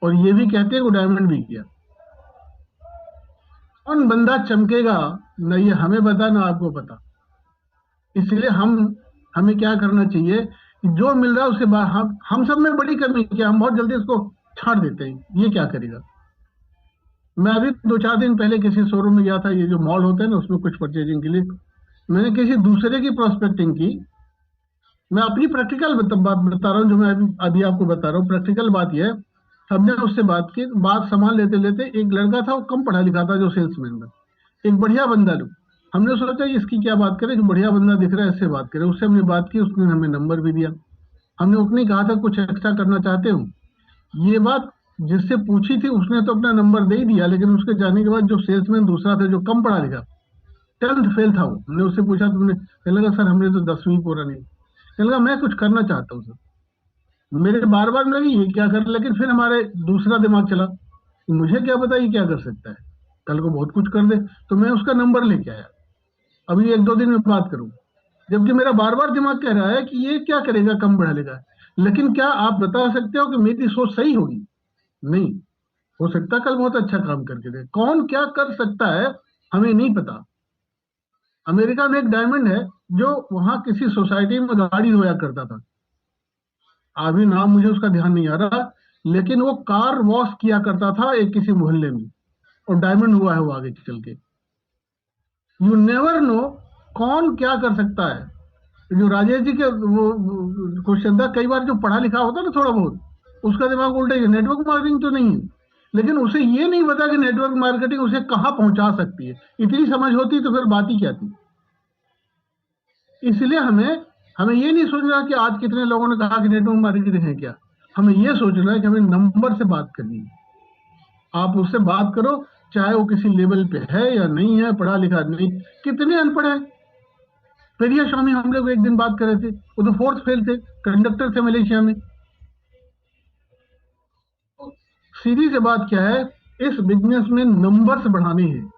और ये भी कहते हैं वो डायमंड भी किया। कौन बंदा चमकेगा न ये हमें पता ना आपको पता। इसलिए हमें क्या करना चाहिए कि जो मिल रहा है उससे हम सब में बड़ी कमी क्या, हम बहुत जल्दी उसको छाड़ देते हैं, ये क्या करेगा। मैं अभी 2-4 दिन पहले किसी शोरूम में गया था, ये जो मॉल होते हैं ना, उसमें कुछ परचेजिंग के लिए। मैंने किसी दूसरे की प्रोस्पेक्टिंग की। मैं अपनी प्रैक्टिकल बात बता रहा हूँ, जो मैं अभी आपको बता रहा हूँ। प्रैक्टिकल बात यह है, हमने उससे बात की, बात सामान लेते लेते एक लड़का था, वो कम पढ़ा लिखा था, जो सेल्समैन में, एक बढ़िया बंदा लो। हमने सोचा इसकी क्या बात करें, जो बढ़िया बंदा दिख रहा है इससे बात करें। उससे हमने बात की, उसने हमें नंबर भी दिया। हमने उतने कहा था कुछ एक्स्ट्रा करना चाहते हो। ये बात जिससे पूछी थी उसने तो अपना नंबर दे ही दिया, लेकिन उसके जाने के बाद जो सेल्समैन दूसरा था, जो कम पढ़ा लिखा, 10th फेल था, वो, हमने उससे पूछा, तुमने, कहने लगा सर हमने तो 10वीं पूरा नहीं। कहने लगा मैं कुछ करना चाहता हूँ सर। मेरे बार बार लगी ये क्या कर, लेकिन फिर हमारे दूसरा दिमाग चला, मुझे क्या पता ये क्या कर सकता है, कल को बहुत कुछ कर दे। तो मैं उसका नंबर लेके आया, अभी 1-2 दिन में बात करूँ। जबकि मेरा बार बार दिमाग कह रहा है कि ये क्या करेगा, कम पढ़ा लिखा। लेकिन क्या आप बता सकते हो कि मेरी सोच सही होगी? नहीं हो सकता, कल बहुत अच्छा काम करके दे। कौन क्या कर सकता है हमें नहीं पता। अमेरिका में एक डायमंड है जो वहां किसी सोसाइटी में गाड़ी धोया करता था, अभी नाम मुझे उसका ध्यान नहीं आ रहा, लेकिन वो कार वॉश किया करता था एक किसी मोहल्ले में, और डायमंड हुआ है वो आगे चल के। यू नेवर नो कौन क्या कर सकता है। जो राजेश जी के वो क्वेश्चन था, कई बार जो पढ़ा लिखा होता है ना थोड़ा बहुत, उसका दिमाग उल्टा ही, नेटवर्क मार्केटिंग तो नहीं है, लेकिन उसे ये नहीं पता कि नेटवर्क मार्केटिंग उसे कहां पहुंचा सकती है। इतनी समझ होती तो फिर बात ही क्या थी। इसलिए हमें ये नहीं सोचना कि आज कितने लोगों ने कहा कि नेटवर्क मार्केटिंग है क्या। हमें ये सोचना है कि हमें नंबर से बात करनी है। आप उससे बात करो, चाहे वो किसी लेवल पे है या नहीं है, पढ़ा लिखा नहीं। कितने अनपढ़ है। प्रिया स्वामी हम लोग एक दिन बात कर रहे थे, वो तो 4th फेल थे, कंडक्टर थे मलेशिया में। सीधी सी बात क्या है, इस बिजनेस में नंबर्स बढ़ाने हैं।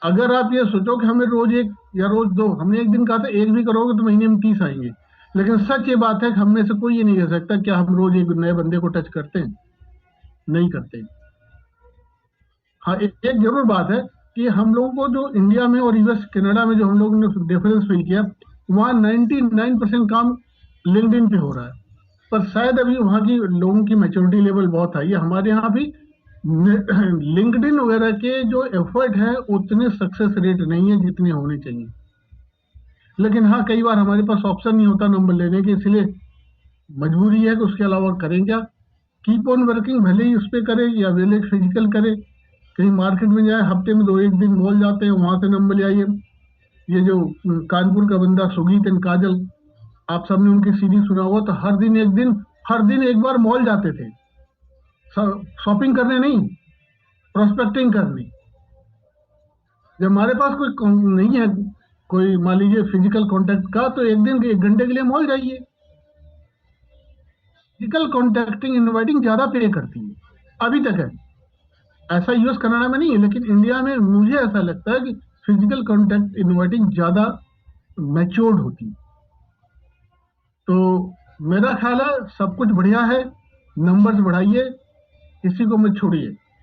अगर आप ये सोचो कि हमें रोज 1 या रोज 2, हमने एक दिन कहा था 1 भी करोगे तो महीने में 30 आएंगे, लेकिन सच ये बात है कि हम में से कोई ये नहीं कह सकता क्या हम रोज एक नए बंदे को टच करते हैं, नहीं करते। हाँ, एक जरूर बात है कि हम लोगों को जो इंडिया में और यूएस कनाडा में जो हम लोगों ने डिफरेंस फील किया, वहाँ 99% काम लिंक्डइन पे हो रहा है, पर शायद अभी वहाँ की लोगों की मैच्योरिटी लेवल बहुत हाई है। हमारे यहाँ भी लिंक्डइन वगैरह के जो एफर्ट है उतने सक्सेस रेट नहीं है जितने होने चाहिए। लेकिन हाँ, कई बार हमारे पास ऑप्शन नहीं होता नंबर लेने के, इसलिए मजबूरी है कि उसके अलावा करें क्या। कीप ऑन वर्किंग, भले ही उस पर करें या भले फिजिकल करें, कहीं मार्केट में जाए, हफ्ते में 2-1 दिन मॉल जाते हैं, वहां से नंबर ले आइए। ये जो कानपुर का बंदा सुगीत एंड काजल, आप सबने उनकी सीरीज सुना हुआ, तो हर दिन एक बार मॉल जाते थे, शॉपिंग करने नहीं, प्रोस्पेक्टिंग करने। जब हमारे पास कोई नहीं है, कोई मान लीजिए फिजिकल कांटेक्ट का, तो 1 घंटे के लिए मॉल जाइए। फिजिकल कांटेक्टिंग इनवाइटिंग ज्यादा पे करती है, अभी तक है ऐसा। यूएस कनाडा में नहीं है, लेकिन इंडिया में मुझे ऐसा लगता है कि फिजिकल कांटेक्ट इनवाइटिंग ज्यादा मैच्योर्ड होती है। तो मेरा ख्याल है सब कुछ बढ़िया है, नंबर्स बढ़ाइए, किसी को मत छोड़िए।